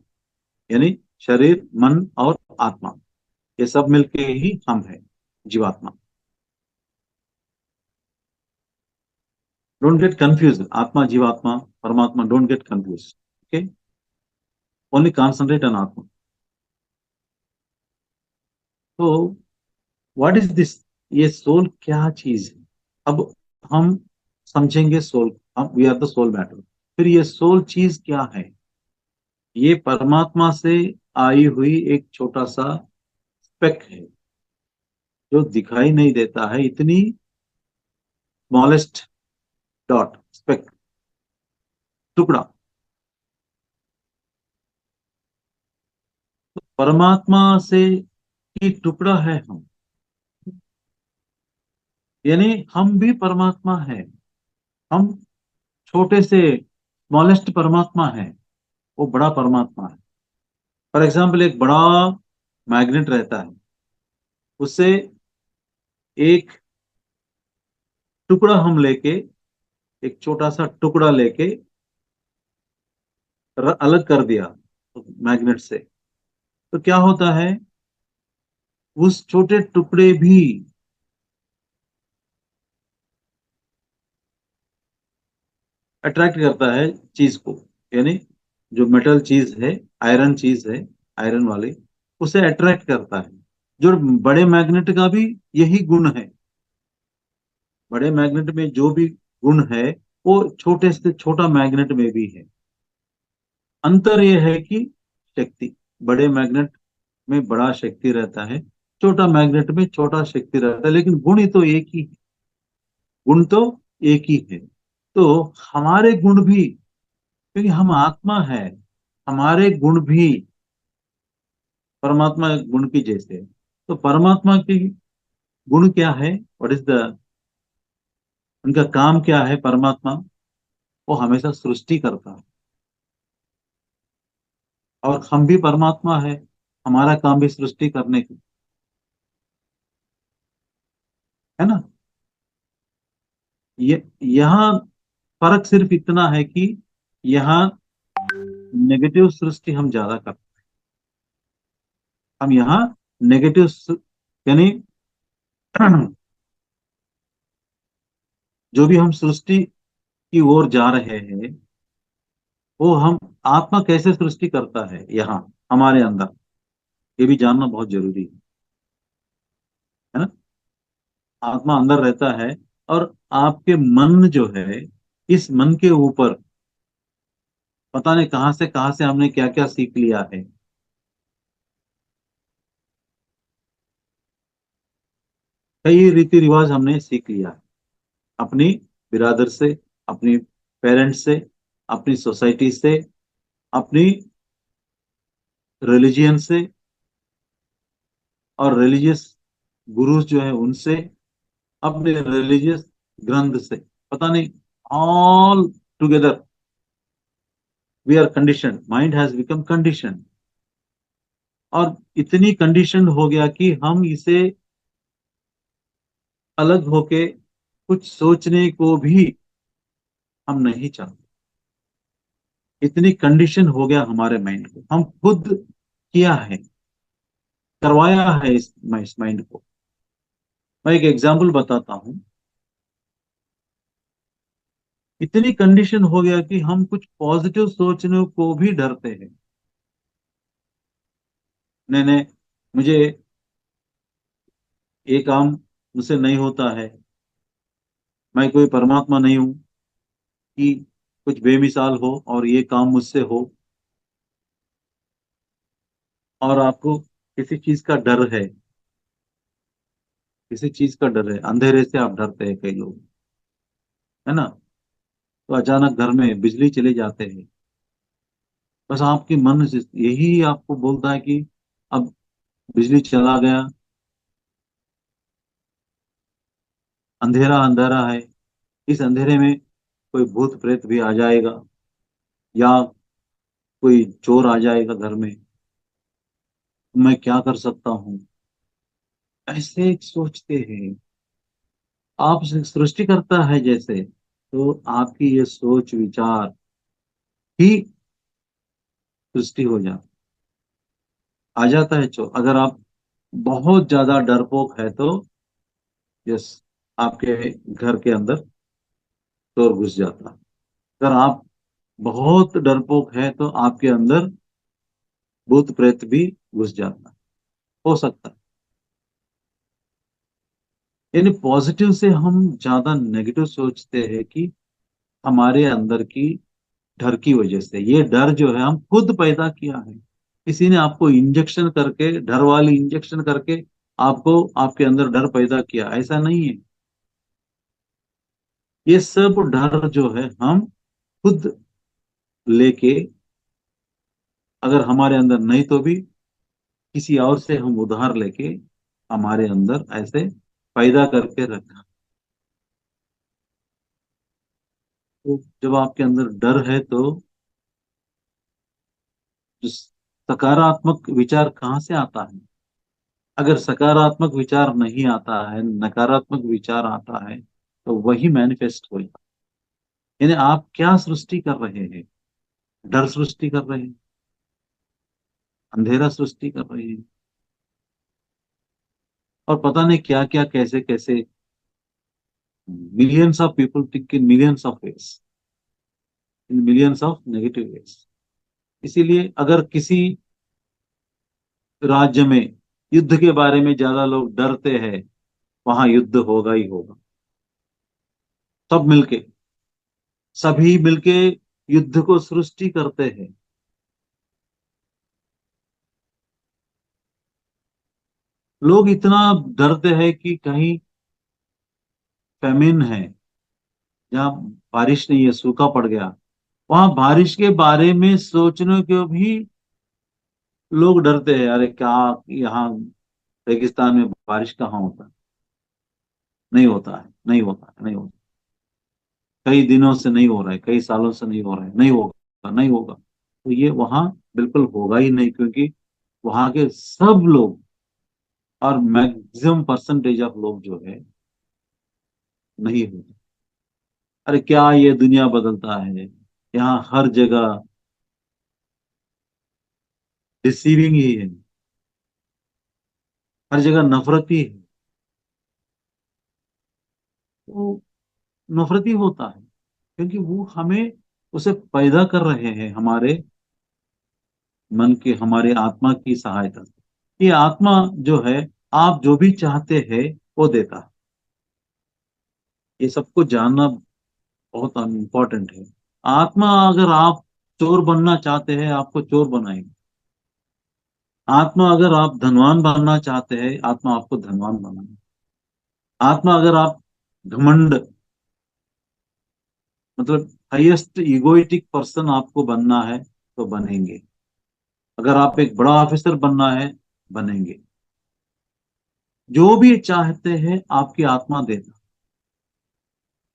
यानी शरीर, मन और आत्मा, ये सब मिलके ही हम है, जीवात्मा। डोंट गेट कंफ्यूज, आत्मा, जीवात्मा, परमात्मा, don't get confuse. Okay, only concentrate on आत्मा। तो व्हाट इज दिस? ये सोल क्या चीज है? अब हम समझेंगे सोल। हम we are the soul matter. फिर ये सोल चीज क्या है? ये परमात्मा से आई हुई एक छोटा सा स्पेक है, जो दिखाई नहीं देता है। इतनी स्मॉलेस्ट डॉट, स्पेक, टुकड़ा। परमात्मा से ही टुकड़ा है हम। यानी हम भी परमात्मा है। हम छोटे से स्मॉलेस्ट परमात्मा है, वो बड़ा परमात्मा है। फॉर एग्जाम्पल, एक बड़ा मैग्नेट रहता है, उससे एक टुकड़ा हम लेके, एक छोटा सा टुकड़ा लेके अलग कर दिया मैग्नेट से, तो क्या होता है? उस छोटे टुकड़े भी अट्रैक्ट करता है चीज को। यानी जो मेटल चीज है, आयरन चीज है, आयरन वाली, उसे अट्रैक्ट करता है। जो बड़े मैग्नेट का भी यही गुण है। बड़े मैग्नेट में जो भी गुण है, वो छोटे से छोटा मैग्नेट में भी है। अंतर यह है कि शक्ति, बड़े मैग्नेट में बड़ा शक्ति रहता है, छोटा मैग्नेट में छोटा शक्ति रहता है, लेकिन गुण ही तो एक ही है। गुण तो एक ही है। तो हमारे गुण भी, क्योंकि हम आत्मा है, हमारे गुण भी परमात्मा गुण की जैसे है। तो परमात्मा की गुण क्या है? व्हाट इज द, उनका काम क्या है? परमात्मा वो हमेशा सृष्टि करता है, और हम भी परमात्मा है, हमारा काम भी सृष्टि करने की है ना। ये यहाँ फर्क सिर्फ इतना है कि यहाँ नेगेटिव सृष्टि हम ज्यादा करते हैं। हम यहाँ नेगेटिव, यानी जो भी हम सृष्टि की ओर जा रहे हैं, वो हम, आत्मा कैसे सृष्टि करता है यहाँ हमारे अंदर, ये भी जानना बहुत जरूरी है ना। आत्मा अंदर रहता है, और आपके मन जो है, इस मन के ऊपर पता नहीं कहां से हमने क्या क्या सीख लिया है। कई रीति रिवाज हमने सीख लिया है, अपनी बिरादर से, अपनी पेरेंट्स से, अपनी सोसाइटी से, अपनी रिलीजियन से, और रिलीजियस गुरुज जो है उनसे, अपने रिलीजियस ग्रंथ से, पता नहीं, all together we are condition, mind has become condition. और इतनी कंडीशन हो गया कि हम इसे अलग होके कुछ सोचने को भी हम नहीं चाहते। इतनी कंडीशन हो गया हमारे माइंड को, हम खुद किया है, करवाया है इस माइंड को। मैं एक एग्जाम्पल बताता हूँ। इतनी कंडीशन हो गया कि हम कुछ पॉजिटिव सोचने को भी डरते हैं। नहीं नहीं, मुझे ये काम मुझसे नहीं होता है, मैं कोई परमात्मा नहीं हूं कि कुछ बेमिसाल हो और ये काम मुझसे हो। और आपको किसी चीज का डर है, किसी चीज का डर है, अंधेरे से आप डरते हैं कई लोग, है ना। तो अचानक घर में बिजली चले जाते हैं, बस आपकी मन यही आपको बोलता है कि अब बिजली चला गया, अंधेरा अंधेरा है, इस अंधेरे में कोई भूत प्रेत भी आ जाएगा, या कोई चोर आ जाएगा घर में, मैं क्या कर सकता हूँ, ऐसे सोचते हैं आप। सृष्टि करता है जैसे, तो आपकी ये सोच विचार ही सृष्टि हो जाती, आ जाता है। चो अगर आप बहुत ज्यादा डरपोक है तो यस, आपके घर के अंदर चोर घुस जाता है। अगर आप बहुत डरपोक है तो आपके अंदर भूत प्रेत भी घुस जाता है, हो सकता है। यानी पॉजिटिव से हम ज्यादा नेगेटिव सोचते हैं कि हमारे अंदर की डर की वजह से, ये डर जो है हम खुद पैदा किया है, किसी ने आपको इंजेक्शन करके, डर वाली इंजेक्शन करके आपको आपके अंदर डर पैदा किया, ऐसा नहीं है। ये सब डर जो है हम खुद लेके, अगर हमारे अंदर नहीं तो भी किसी और से हम उधार लेके हमारे अंदर ऐसे पैदा करके रखा। तो जब आपके अंदर डर है तो जो सकारात्मक विचार कहाँ से आता है? अगर सकारात्मक विचार नहीं आता है, नकारात्मक विचार आता है, तो वही मैनिफेस्ट होगा। यानी आप क्या सृष्टि कर रहे हैं? डर सृष्टि कर रहे हैं, अंधेरा सृष्टि कर रहे हैं, और पता नहीं क्या क्या कैसे कैसे, millions of people think in millions of ways, in millions of negative ways. इसीलिए अगर किसी राज्य में युद्ध के बारे में ज्यादा लोग डरते हैं, वहां युद्ध होगा ही होगा। सब मिलके, सभी मिलके युद्ध को सृष्टि करते हैं। लोग इतना डरते हैं कि कहीं फेमिन है, जहाँ बारिश नहीं है, सूखा पड़ गया, वहां बारिश के बारे में सोचने को भी लोग डरते हैं। अरे क्या, यहाँ रेगिस्तान में बारिश कहाँ होता है? नहीं होता है, नहीं होता है, नहीं होता। कई दिनों से नहीं हो रहा है, कई सालों से नहीं हो रहा है, नहीं होगा, नहीं होगा। तो ये वहां बिल्कुल होगा ही नहीं, क्योंकि वहां के सब लोग, और मैक्सिमम परसेंटेज ऑफ लोग जो है, नहीं होते। अरे क्या ये दुनिया बदलता है, यहाँ हर जगह डिसीविंग ही है, हर जगह नफरत ही है। तो नफरत ही होता है, क्योंकि वो हमें उसे पैदा कर रहे हैं हमारे मन के, हमारे आत्मा की सहायता से। ये आत्मा जो है, आप जो भी चाहते हैं वो देता है। ये सबको जानना बहुत इंपॉर्टेंट है। आत्मा, अगर आप चोर बनना चाहते हैं, आपको चोर बनाएगी। आत्मा, अगर आप धनवान बनना चाहते हैं, आत्मा आपको धनवान बनाएगी। आत्मा, अगर आप घमंड, मतलब हाईएस्ट इगोइटिक पर्सन आपको बनना है, तो बनेंगे। अगर आप एक बड़ा ऑफिसर बनना है, बनेंगे। जो भी चाहते हैं आपकी आत्मा देता,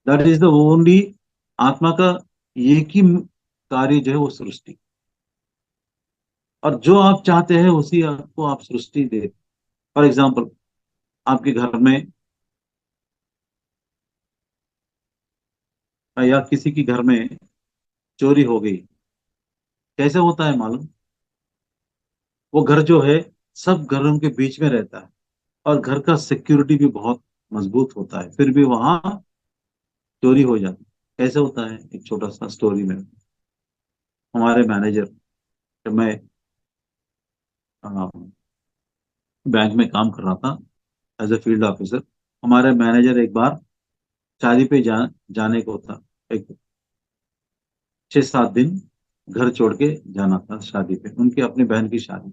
दैट इज द ओनली, आत्मा का एक ही कार्य जो है वो सृष्टि, और जो आप चाहते हैं उसी आपको आप सृष्टि दे। फॉर एग्जाम्पल, आपके घर में या किसी की घर में चोरी हो गई, कैसे होता है मालूम? वो घर जो है सब घरों के बीच में रहता है, और घर का सिक्योरिटी भी बहुत मजबूत होता है, फिर भी वहां चोरी हो जाती है। कैसे होता है? एक छोटा सा स्टोरी में, हमारे मैनेजर, जब मैं बैंक में काम कर रहा था एज ए फील्ड ऑफिसर। हमारे मैनेजर एक बार शादी पे जाने को था, एक 6-7 दिन घर छोड़ के जाना था शादी पे, उनकी अपनी बहन की शादी।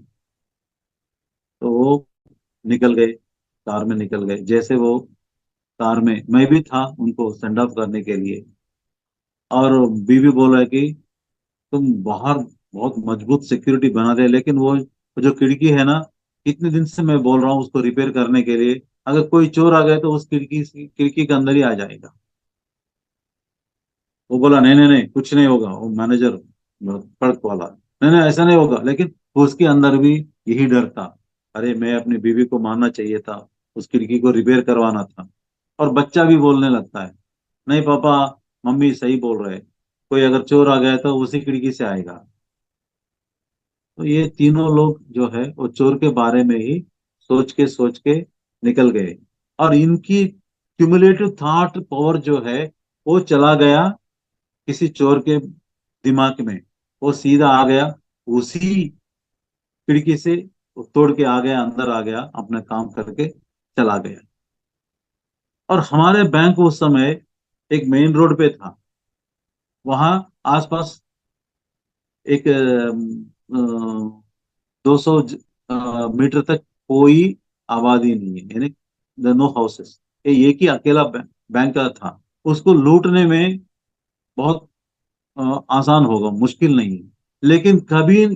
तो वो निकल गए, कार में निकल गए। जैसे वो कार में, मैं भी था उनको सेंड ऑफ करने के लिए, और बीवी बोल रहा है कि तुम बाहर बहुत मजबूत सिक्योरिटी बना दे, लेकिन वो जो खिड़की है ना, कितने दिन से मैं बोल रहा हूँ उसको रिपेयर करने के लिए, अगर कोई चोर आ गया तो उस खिड़की के अंदर ही आ जाएगा। वो बोला नहीं नहीं नहीं, कुछ नहीं होगा। वो मैनेजर कड़क वाला, नहीं नहीं ऐसा नहीं होगा, लेकिन उसके अंदर भी यही डर था। अरे मैं अपनी बीवी को मानना चाहिए था, उस खिड़की को रिपेयर करवाना था। और बच्चा भी बोलने लगता है, नहीं पापा, मम्मी सही बोल रहे हैं, कोई अगर चोर आ गया तो उसी खिड़की से आएगा। तो ये तीनों लोग जो है वो चोर के बारे में ही सोच के निकल गए, और इनकी क्यूमुलेटिव थॉट पावर जो है वो चला गया किसी चोर के दिमाग में। वो सीधा आ गया उसी खिड़की से, वो तोड़ के आ गया, अंदर आ गया, अपना काम करके चला गया। और हमारे बैंक उस समय एक मेन रोड पे था। वहां आसपास एक 200 मीटर तक कोई आबादी नहीं है, यानी नो हाउसेस। ये एक ही अकेला बैंक का था। उसको लूटने में बहुत आसान होगा, मुश्किल नहीं है। लेकिन कभी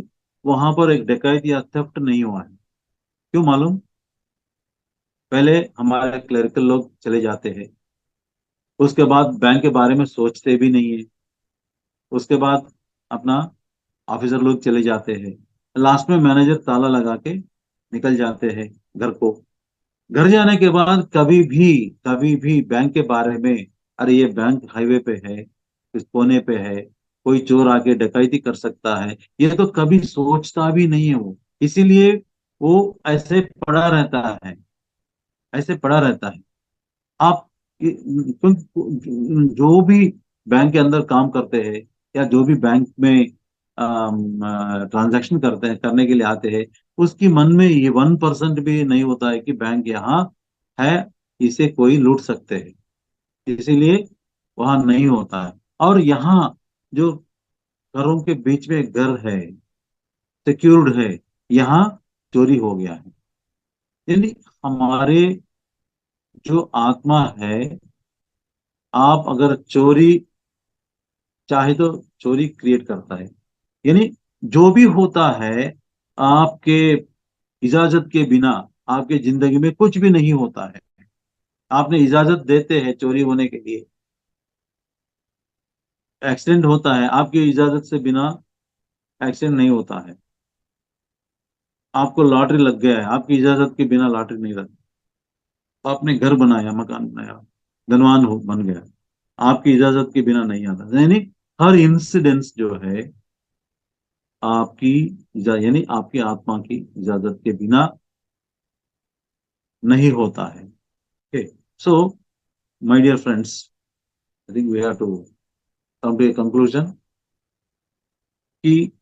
वहां पर एक डकैत या थेफ्ट नहीं हुआ है। क्यों मालूम? पहले हमारे क्लरिकल लोग चले जाते हैं, उसके बाद बैंक के बारे में सोचते भी नहीं है, उसके बाद अपना ऑफिसर लोग चले जाते हैं, लास्ट में मैनेजर ताला लगा के निकल जाते हैं घर को। घर जाने के बाद कभी भी बैंक के बारे में, अरे ये बैंक हाईवे पे है, इस कोने पे है, कोई चोर आके डकैती कर सकता है, ये तो कभी सोचता भी नहीं है वो। इसीलिए वो ऐसे पड़ा रहता है, ऐसे पड़ा रहता है। आप जो भी बैंक के अंदर काम करते हैं, या जो भी बैंक में ट्रांजैक्शन करते हैं, करने के लिए आते हैं, उसकी मन में ये 1% भी नहीं होता है कि बैंक यहाँ है, इसे कोई लूट सकते हैं। इसीलिए वहां नहीं होता है। और यहाँ जो घरों के बीच में घर है, सिक्योर्ड है, यहाँ चोरी हो गया है। यानी हमारे जो आत्मा है, आप अगर चोरी चाहे तो चोरी क्रिएट करता है। यानी जो भी होता है आपके इजाजत के बिना, आपके जिंदगी में कुछ भी नहीं होता है। आपने इजाजत देते हैं चोरी होने के लिए, एक्सीडेंट होता है आपकी इजाजत से बिना, एक्सीडेंट नहीं होता है। आपको लॉटरी लग गया है, आपकी इजाजत के बिना लॉटरी नहीं लगी। आपने घर बनाया, मकान बनाया, धनवान हो बन गया, आपकी इजाजत के बिना नहीं आता। यानी हर इंसिडेंस जो है आपकी यानी आपकी आत्मा की इजाजत के बिना नहीं होता है। Okay, so my dear friends, I think we have to come to a conclusion कि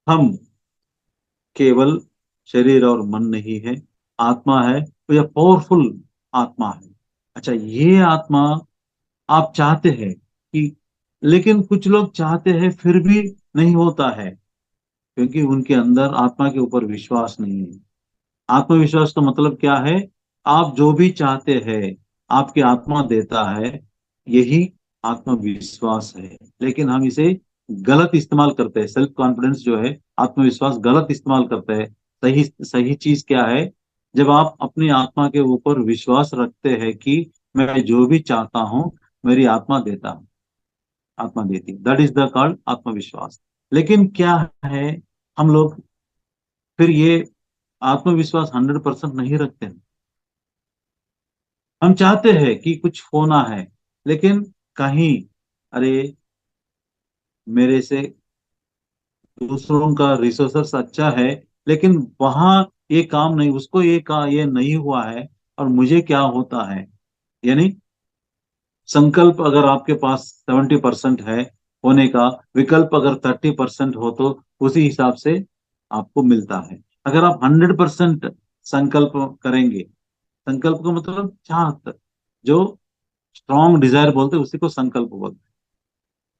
हम केवल शरीर और मन नहीं है, आत्मा है, तो यह पावरफुल आत्मा है। अच्छा, ये आत्मा आप चाहते हैं कि, लेकिन कुछ लोग चाहते हैं फिर भी नहीं होता है, क्योंकि उनके अंदर आत्मा के ऊपर विश्वास नहीं है। आत्मविश्वास का मतलब क्या है? आप जो भी चाहते हैं आपकी आत्मा देता है, यही आत्मविश्वास है। लेकिन हम इसे गलत इस्तेमाल करते हैं। सेल्फ कॉन्फिडेंस जो है, आत्मविश्वास गलत इस्तेमाल करते हैं। सही सही चीज क्या है? जब आप अपनी आत्मा के ऊपर विश्वास रखते हैं कि मैं जो भी चाहता हूं मेरी आत्मा देता हूं, आत्मा देती, दैट इज द कॉल्ड आत्मविश्वास। लेकिन क्या है, हम लोग फिर ये आत्मविश्वास 100% नहीं रखते हैं। हम चाहते हैं कि कुछ होना है, लेकिन कहीं, अरे मेरे से दूसरों का रिसोर्स अच्छा है, लेकिन वहां ये काम नहीं, उसको ये नहीं हुआ है, और मुझे क्या होता है? यानी संकल्प अगर आपके पास 70% है होने का, विकल्प अगर 30% हो, तो उसी हिसाब से आपको मिलता है। अगर आप 100% संकल्प करेंगे, संकल्प का मतलब चाहत, जो स्ट्रॉन्ग डिजायर बोलते हैं उसी को संकल्प बोलते हैं।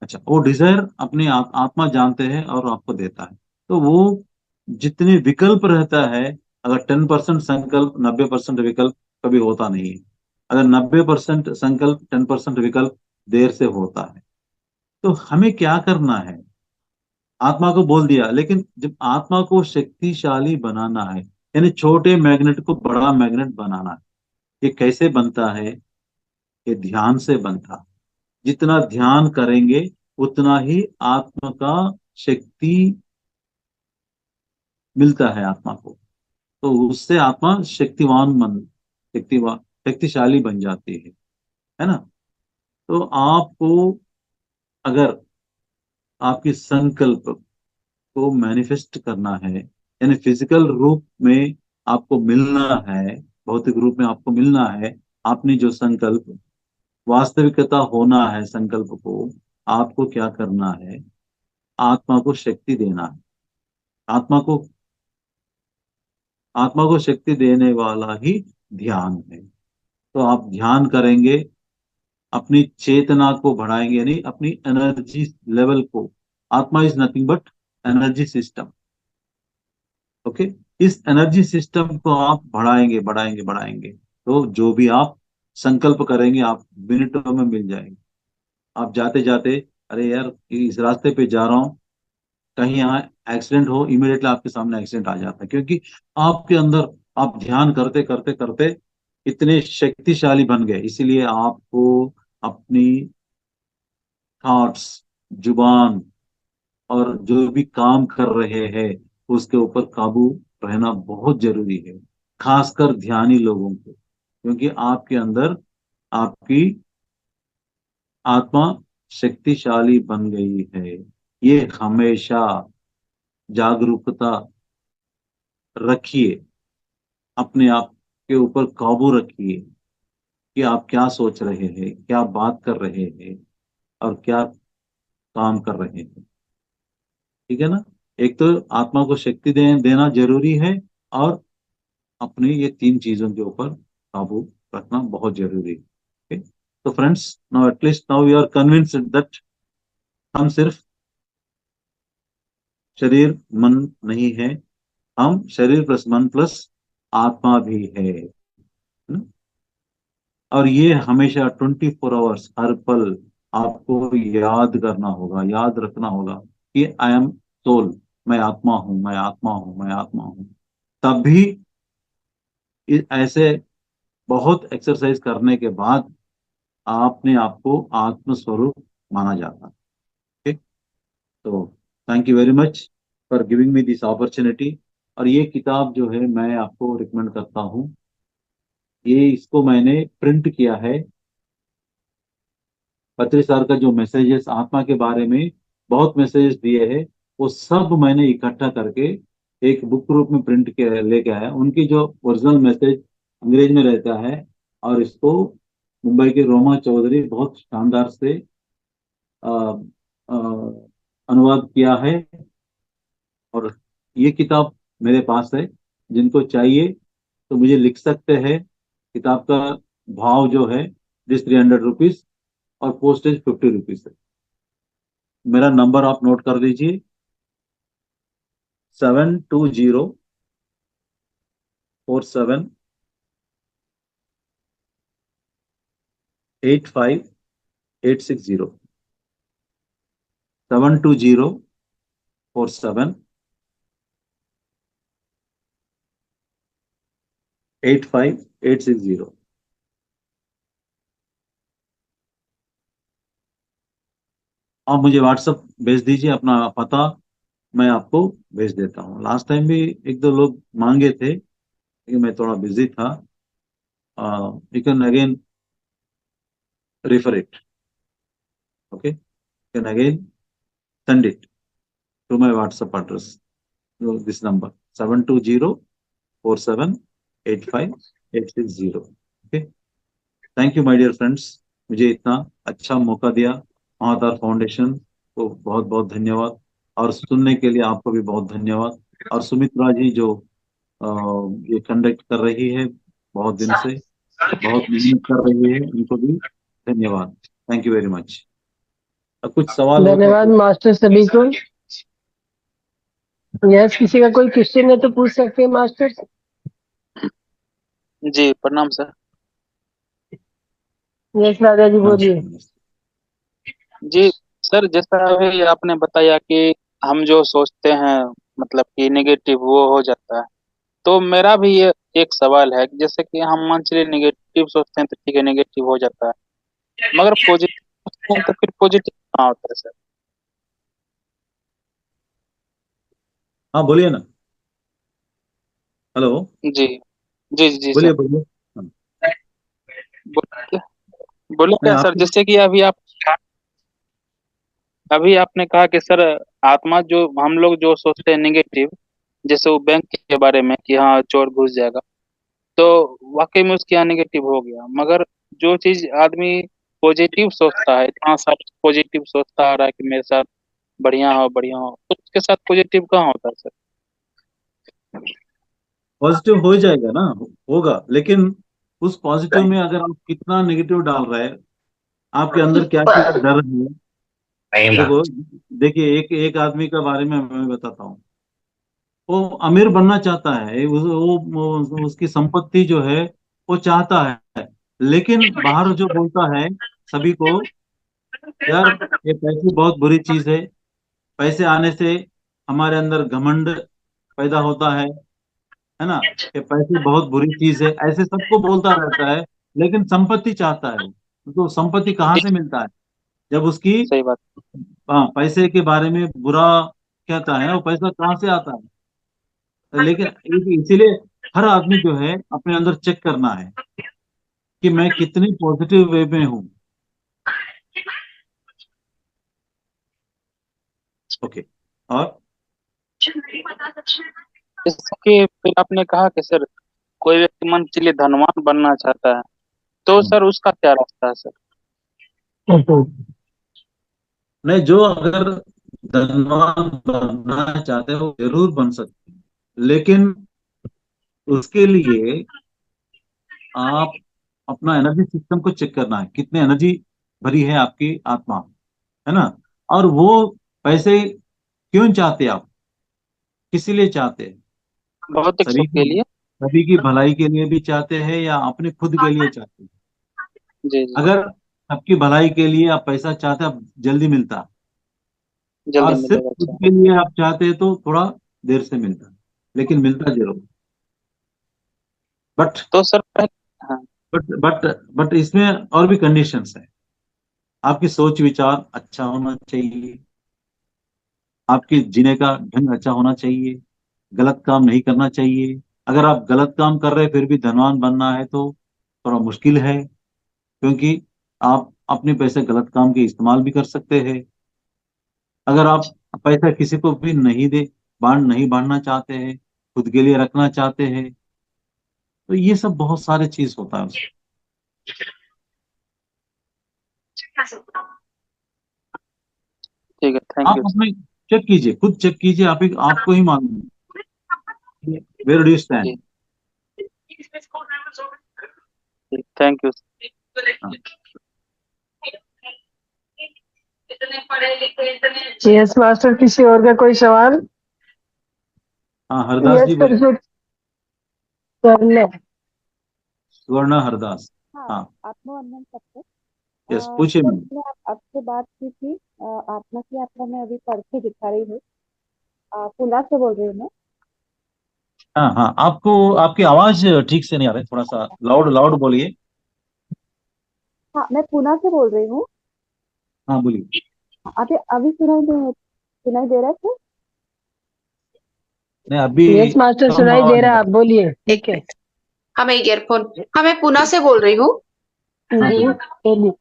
अच्छा, वो डिजायर अपनी आत्मा जानते हैं और आपको देता है। तो वो जितने विकल्प रहता है, अगर 10% संकल्प 90% विकल्प कभी होता नहीं है। अगर 90% संकल्प 10% विकल्प देर से होता है। तो हमें क्या करना है? आत्मा को बोल दिया, लेकिन जब आत्मा को शक्तिशाली बनाना है, यानी छोटे मैग्नेट को बड़ा मैग्नेट बनाना है। ये कैसे बनता है? ये ध्यान से बनता है। जितना ध्यान करेंगे उतना ही आत्मा का शक्ति मिलता है आत्मा को। तो उससे आत्मा शक्तिवान शक्तिशाली बन जाती है ना? तो आपको अगर आपकी संकल्प को मैनिफेस्ट करना है, यानी फिजिकल रूप में आपको मिलना है, भौतिक रूप में आपको मिलना है, आपने जो संकल्प वास्तविकता होना है संकल्प को, आपको क्या करना है? आत्मा को शक्ति देना है। आत्मा को आत्मा को शक्ति देने वाला ही ध्यान है। तो आप ध्यान करेंगे, अपनी चेतना को बढ़ाएंगे, यानी अपनी एनर्जी लेवल को। आत्मा is nothing but energy system. Okay. इस एनर्जी सिस्टम को आप बढ़ाएंगे बढ़ाएंगे बढ़ाएंगे, तो जो भी आप संकल्प करेंगे आप मिनटों में मिल जाएंगे। आप जाते जाते, अरे यार इस रास्ते पे जा रहा हूँ, कहीं यहाँ एक्सीडेंट हो, इमीडिएटली आपके सामने एक्सीडेंट आ जाता है, क्योंकि आपके अंदर आप ध्यान करते करते करते इतने शक्तिशाली बन गए। इसीलिए आपको अपनी थॉट्स, जुबान और जो भी काम कर रहे हैं उसके ऊपर काबू रहना बहुत जरूरी है, खासकर ध्यानी लोगों को। क्योंकि आपके अंदर आपकी आत्मा शक्तिशाली बन गई है। ये हमेशा जागरूकता रखिए, अपने आप के ऊपर काबू रखिए कि आप क्या सोच रहे हैं, क्या बात कर रहे हैं और क्या काम कर रहे हैं। ठीक है ना? एक तो आत्मा को शक्ति देना जरूरी है, और अपनी ये तीन चीजों के ऊपर काबू रखना बहुत जरूरी है। Okay? तो friends, now at least now you are convinced that हम सिर्फ शरीर मन नहीं है, हम शरीर प्लस मन प्लस आत्मा भी है ना? और ये हमेशा 24 आवर्स हर पल आपको याद करना होगा, याद रखना होगा कि आई एम सोल, मैं आत्मा हूं, मैं आत्मा हूं, मैं आत्मा हूं। तभी ऐसे बहुत एक्सरसाइज करने के बाद आपने आपको आत्म स्वरूप माना जाता है। ठीक? तो thank you very much for giving me this opportunity. और ये किताब जो है मैं आपको रिकमेंड करता हूँ। ये इसको मैंने प्रिंट किया है। पत्री सर का जो मैसेजेस आत्मा के बारे में बहुत मैसेजेस दिए हैं, वो सब मैंने इकट्ठा करके एक बुक रूप में प्रिंट के लेके आया। उनकी जो ओरिजिनल मैसेज अंग्रेज में रहता है, और इसको मुंबई के रोमा चौधरी बहुत शानदार से अ, अ, अनुवाद किया है। और ये किताब मेरे पास है, जिनको चाहिए तो मुझे लिख सकते हैं। किताब का भाव जो है ₹300 और पोस्टेज ₹50 है। मेरा नंबर आप नोट कर लीजिए, 7204785860। 7204785860। आप मुझे व्हाट्सअप भेज दीजिए अपना पता, मैं आपको भेज देता हूँ। लास्ट टाइम भी एक दो लोग मांगे थे, लेकिन मैं थोड़ा बिजी था। You can again refer it. Okay, you can again send it to my WhatsApp address. So this number 7204785860. Okay, thank you my dear friends। मुझे इतना अच्छा मौका दिया, महातार फाउंडेशन को बहुत बहुत धन्यवाद। और सुनने के लिए आपको भी बहुत धन्यवाद। और सुमित्रा जी जो ये कंडक्ट कर रही है बहुत दिन से, बहुत मेहनत कर रही है, उनको भी धन्यवाद। Thank you very much. कुछ सवाल हो तो धन्यवाद मास्टर सभी को। यस, किसी का कोई क्वेश्चन है तो पूछ सकते हैं मास्टर। जी प्रणाम सर। यस राजा जी नमस्ते बोलिए। नमस्ते। जी सर, जैसा अभी आपने बताया कि हम जो सोचते हैं मतलब कि नेगेटिव वो हो जाता है। तो मेरा भी ये एक सवाल है कि जैसे कि हम मान चलिए नेगेटिव सोचते हैं तो ठीक है, नेगेटिव हो जाता है, मगर पॉजिटिव सोचते हैं तो फिर पॉजिटिव कहाँ होता है सर? हाँ बोलिए ना। हेलो। जी जी जी सर। बोलिए बोलिए। हाँ, बोले बोले नहीं क्या सर, आपको। जैसे कि अभी आपने कहा कि सर आत्मा जो हम लोग जो सोचते हैं नेगेटिव, जैसे वो बैंक के बारे में कि हाँ चोर घुस जाएगा, तो वाकई में उसके यहाँ नेगेटिव हो गया। मगर जो चीज आदमी पॉजिटिव सोचता है, इतना साल पॉजिटिव सोचता आ रहा है कि मेरे साथ बढ़िया हो, तो उसके साथ पॉजिटिव कहाँ होता है सर? पॉजिटिव हो जाएगा ना, होगा, लेकिन उस पॉजिटिव में अगर आप कितना नेगेटिव डाल रहे हैं, आपके अंदर क्या क्या डर है। देखो, देखिए, एक एक आदमी के बारे में मैं बताता हूँ। वो अमीर बनना चाहता है, उसकी संपत्ति जो है वो चाहता है, लेकिन बाहर जो बोलता है सभी को, यार ये पैसे बहुत बुरी चीज है, पैसे आने से हमारे अंदर घमंड पैदा होता है ना, ये पैसे बहुत बुरी चीज है, ऐसे सबको बोलता रहता है, लेकिन संपत्ति चाहता है। तो संपत्ति कहाँ जी से मिलता है? जब उसकी, सही बात। हाँ, पैसे के बारे में बुरा कहता है ना, वो पैसा कहाँ से आता है? लेकिन इसीलिए हर आदमी जो है अपने अंदर चेक करना है कि मैं कितनी पॉजिटिव वे में हूँ। ओके। और जैसे कि फिर आपने कहा कि सर कोई व्यक्ति मन चलिए धनवान बनना चाहता है, तो सर उसका क्या रास्ता है सर? नहीं, जो अगर धनवान बनना चाहते हैं वो जरूर बन सकते हैं, लेकिन उसके लिए आप अपना एनर्जी सिस्टम को चेक करना है, कितने एनर्जी भरी है आपकी आत्मा, है ना। और वो पैसे क्यों चाहते हैं आप, किस लिए चाहते हैं? भौतिक सुख सभी के की लिए। सभी की भलाई के लिए भी चाहते हैं या अपने खुद के लिए चाहते हैं? जी जी। अगर सबकी भलाई के लिए आप पैसा चाहते हैं, आप जल्दी मिलता, जल्दी और सिर्फ मिलेगा, खुद अच्छा। के लिए आप चाहते हैं तो थोड़ा देर से मिलता, लेकिन मिलता जरूर। बट तो सर हाँ। बट इसमें और भी कंडीशंस है। आपकी सोच विचार अच्छा होना चाहिए, आपके जीने का ढंग अच्छा होना चाहिए, गलत काम नहीं करना चाहिए। अगर आप गलत काम कर रहे हैं फिर भी धनवान बनना है तो थोड़ा मुश्किल है, क्योंकि आप अपने पैसे गलत काम के इस्तेमाल भी कर सकते हैं। अगर आप पैसा किसी को भी नहीं बांटना चाहते हैं, खुद के लिए रखना चाहते हैं, तो ये सब बहुत सारे चीज होता है उसमें। ठीक है, थैंक आप यू सर। अपने चेक कीजिए, खुद चेक कीजिए, आपको ही मालूम है वेयर डू यू जी स्टैंड। ठीक, थैंक यू। यस मास्टर, किसी और का कोई सवाल? हाँ, हरदास यस जी बोलिए। परफेक्ट करना। सुवर्णा हरदास। हाँ, हाँ। आत्मवंदन सबको। यस, पूछिए सर मैम। मैंने आपसे बात की थी। आत्मा की यात्रा में अभी पढ़ के दिखा रही हूँ। पुणे से बोल रही हूँ मैं। हाँ हाँ, आपको आपकी आवाज ठीक से नहीं आ रही, थोड़ा सा लाउड लाउड बोलिए। हाँ, मैं पुणे से बोल रही हूँ। हाँ बोलिए। अभी अभी सुनाई दे रहा है सर? नहीं, अभी यस मास्टर, कम सुनाई दे आवाज आ रहा है, आप रही बोलिए, एक ठीक है। मिनट। हाँ मैं ईयरफोन। हाँ मैं पुणे से बोल रही हूँ। है। हाँ जी बोलिए। बोलिए।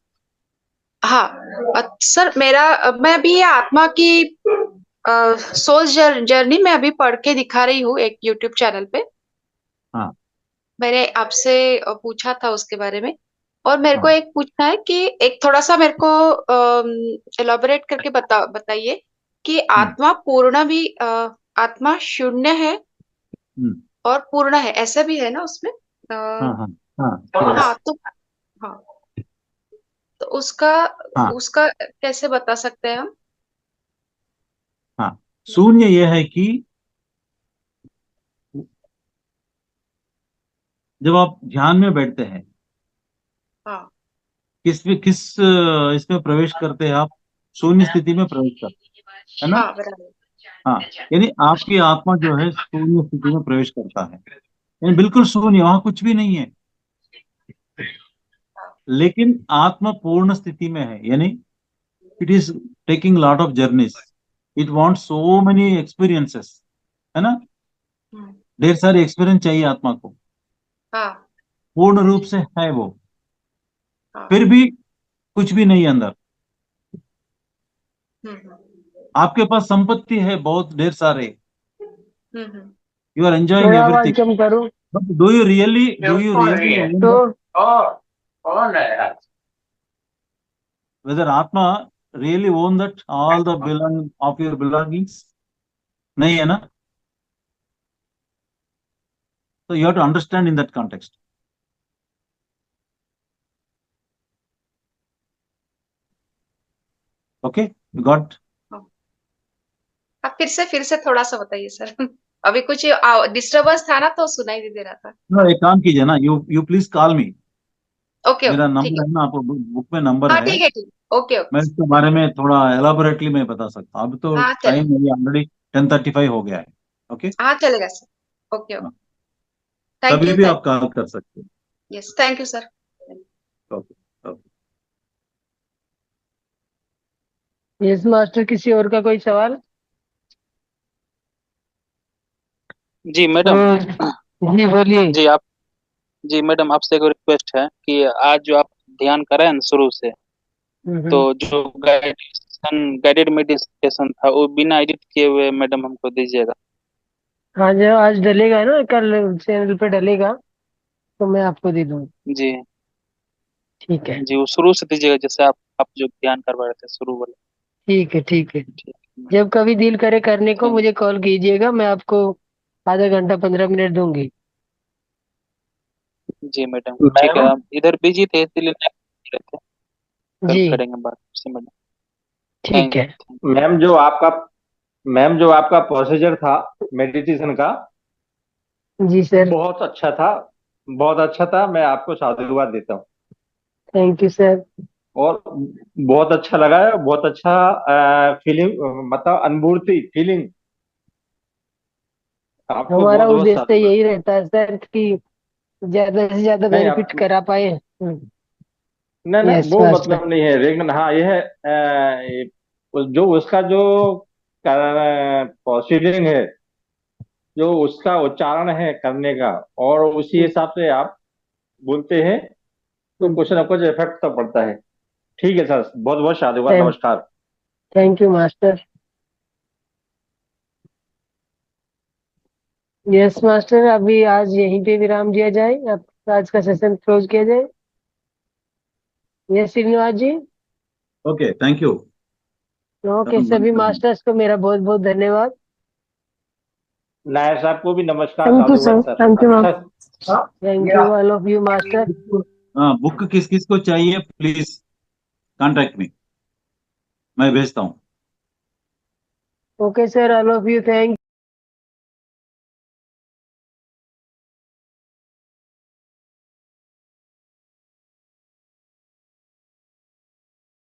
हाँ सर मैं अभी ये आत्मा की सोल जर्नी में अभी पढ़ के दिखा रही हूँ एक यूट्यूब चैनल पे। हाँ मैंने आपसे पूछा था उसके बारे में। और मेरे को हाँ। एक पूछना है कि एक थोड़ा सा मेरे को एलोबरेट करके बताइए कि हम्म आत्मा पूर्ण भी आत्मा शून्य है हम्म और पूर्ण है, ऐसा भी है ना उसमें? हाँ हाँ हाँ हाँ yes, तो हाँ, तो उसका हाँ उसका कैसे बता सकते हैं हम? हाँ। शून्य यह है कि जब आप ध्यान में बैठते हैं, हाँ इसमें प्रवेश करते हैं आप? शून्य स्थिति में प्रवेश करते हैं, है ना? हाँ, बराबर। हाँ, यानी आपकी आत्मा जो है शून्य स्थिति में प्रवेश करता है, यानी बिल्कुल शून्य, वहां कुछ भी नहीं है। लेकिन आत्मा पूर्ण स्थिति में है, यानी it is taking lot of journeys, it want so many experiences, है ना? हम्म, ढेर सारे एक्सपीरियंस चाहिए आत्मा को, हाँ पूर्ण रूप से है वो, हाँ। फिर भी कुछ भी नहीं अंदर। हम्म आपके पास संपत्ति है बहुत ढेर सारे, हम्म। यू आर एंजॉयिंग थोड़ा आवाज एवरीथिंग, कम करो। But do you really own तो whether atma really own that all the belong of your belongings? नहीं है ना? So you have to understand in that context. Okay, you got? हाँ। आप फिर से थोड़ा सा बताइए सर। अभी कुछ डिस्टरबेंस था ना, तो सुनाई नहीं दे रहा था। No, एक काम कीजिए ना, you please call me. Okay मेरा ओके, ठीक नंबर है। है ना, आपको बुक में नंबर हाँ है। ठीक है, ठीक। ओके मैं ओके। इसके बारे में थोड़ा एलाबोरेटली मैं बता सकता हूँ। अब तो हाँ चले, टाइम मेरी ऑलरेडी 10:35 हो गया है। ओके, हाँ चलेगा सर। Okay okay. हाँ, थैंक कभी यू, भी थैंक आप कॉल कर सकते हैं। Yes, thank you sir. Okay okay. Yes master, किसी और का कोई सवाल? जी मैडम। जी बोलिए। जी आप जी मैडम, आपसे एक रिक्वेस्ट है कि आज जो आप ध्यान कर रहे हैं ना शुरू से, तो हम्म। जो गाइडेड मेडिटेशन था वो बिना एडिट किए हुए मैडम हमको दीजिएगा। हाँ, जो आज डलेगा ना, कल चैनल पे डलेगा, तो मैं आपको दे दूंगा। जी ठीक है। जी, वो शुरू से दीजिएगा, जैसे आप जो ध्यान करवा रहे थे शुरू वाले। ठीक है। ठीक है। ठीक है, जब कभी दिल करे करने को थैंक मुझे कॉल कीजिएगा, मैं आपको आधा घंटा 15 मिनट दूंगी। जी मैडम, ठीक है। मैम, आप इधर बिजी थे इसलिए नहीं कर रहे थे। कल जी करेंगे बात से मैडम। ठीक थैंक है। थैंक मैम जो आपका मैम जो आपका प्रोसीजर था मेडिटेशन का, जी सर। बहुत अच्छा था, बहुत अच्छा था। मैं आपको साधुवाद देता हूँ। Thank you sir. और बहुत अच्छा लगा है, बहुत अच्छा फीलिंग, मतलब अनुभूति फीलिंग। आपको हमारा बहुत बहुत उद्देश्य साधुवाद। यही रहता है सर कि ज्यादा से ज्यादा नहीं आप, बेनिफिट करा पाए। नहीं नहीं यस वो मास्टर। मतलब नहीं है, लेकिन हाँ यह है जो उसका जो प्रोसीडिंग है, जो उसका उच्चारण है करने का, और उसी हिसाब से आप बोलते हैं, तो कुछ ना कुछ इफेक्ट तो पड़ता है। ठीक है सर, बहुत बहुत साधुवाद, नमस्कार। Thank you master. Yes master, अभी आज यहीं पे विराम दिया जाए, अब आज का सेशन क्लोज किया जाए। Yes Srinivas ji. Okay, thank you. Okay, अपन बंद सभी कर दें। मास्टर्स को मेरा बहुत बहुत धन्यवाद। नायर साहब को भी नमस्कार, थैंक यू साधुवाद सर। सर। Thank you. अच्छा। Thank you all of you master. हाँ, बुक किस किस को चाहिए प्लीज कांटेक्ट मी, मैं भेजता हूँ। Okay sir, all of you, thank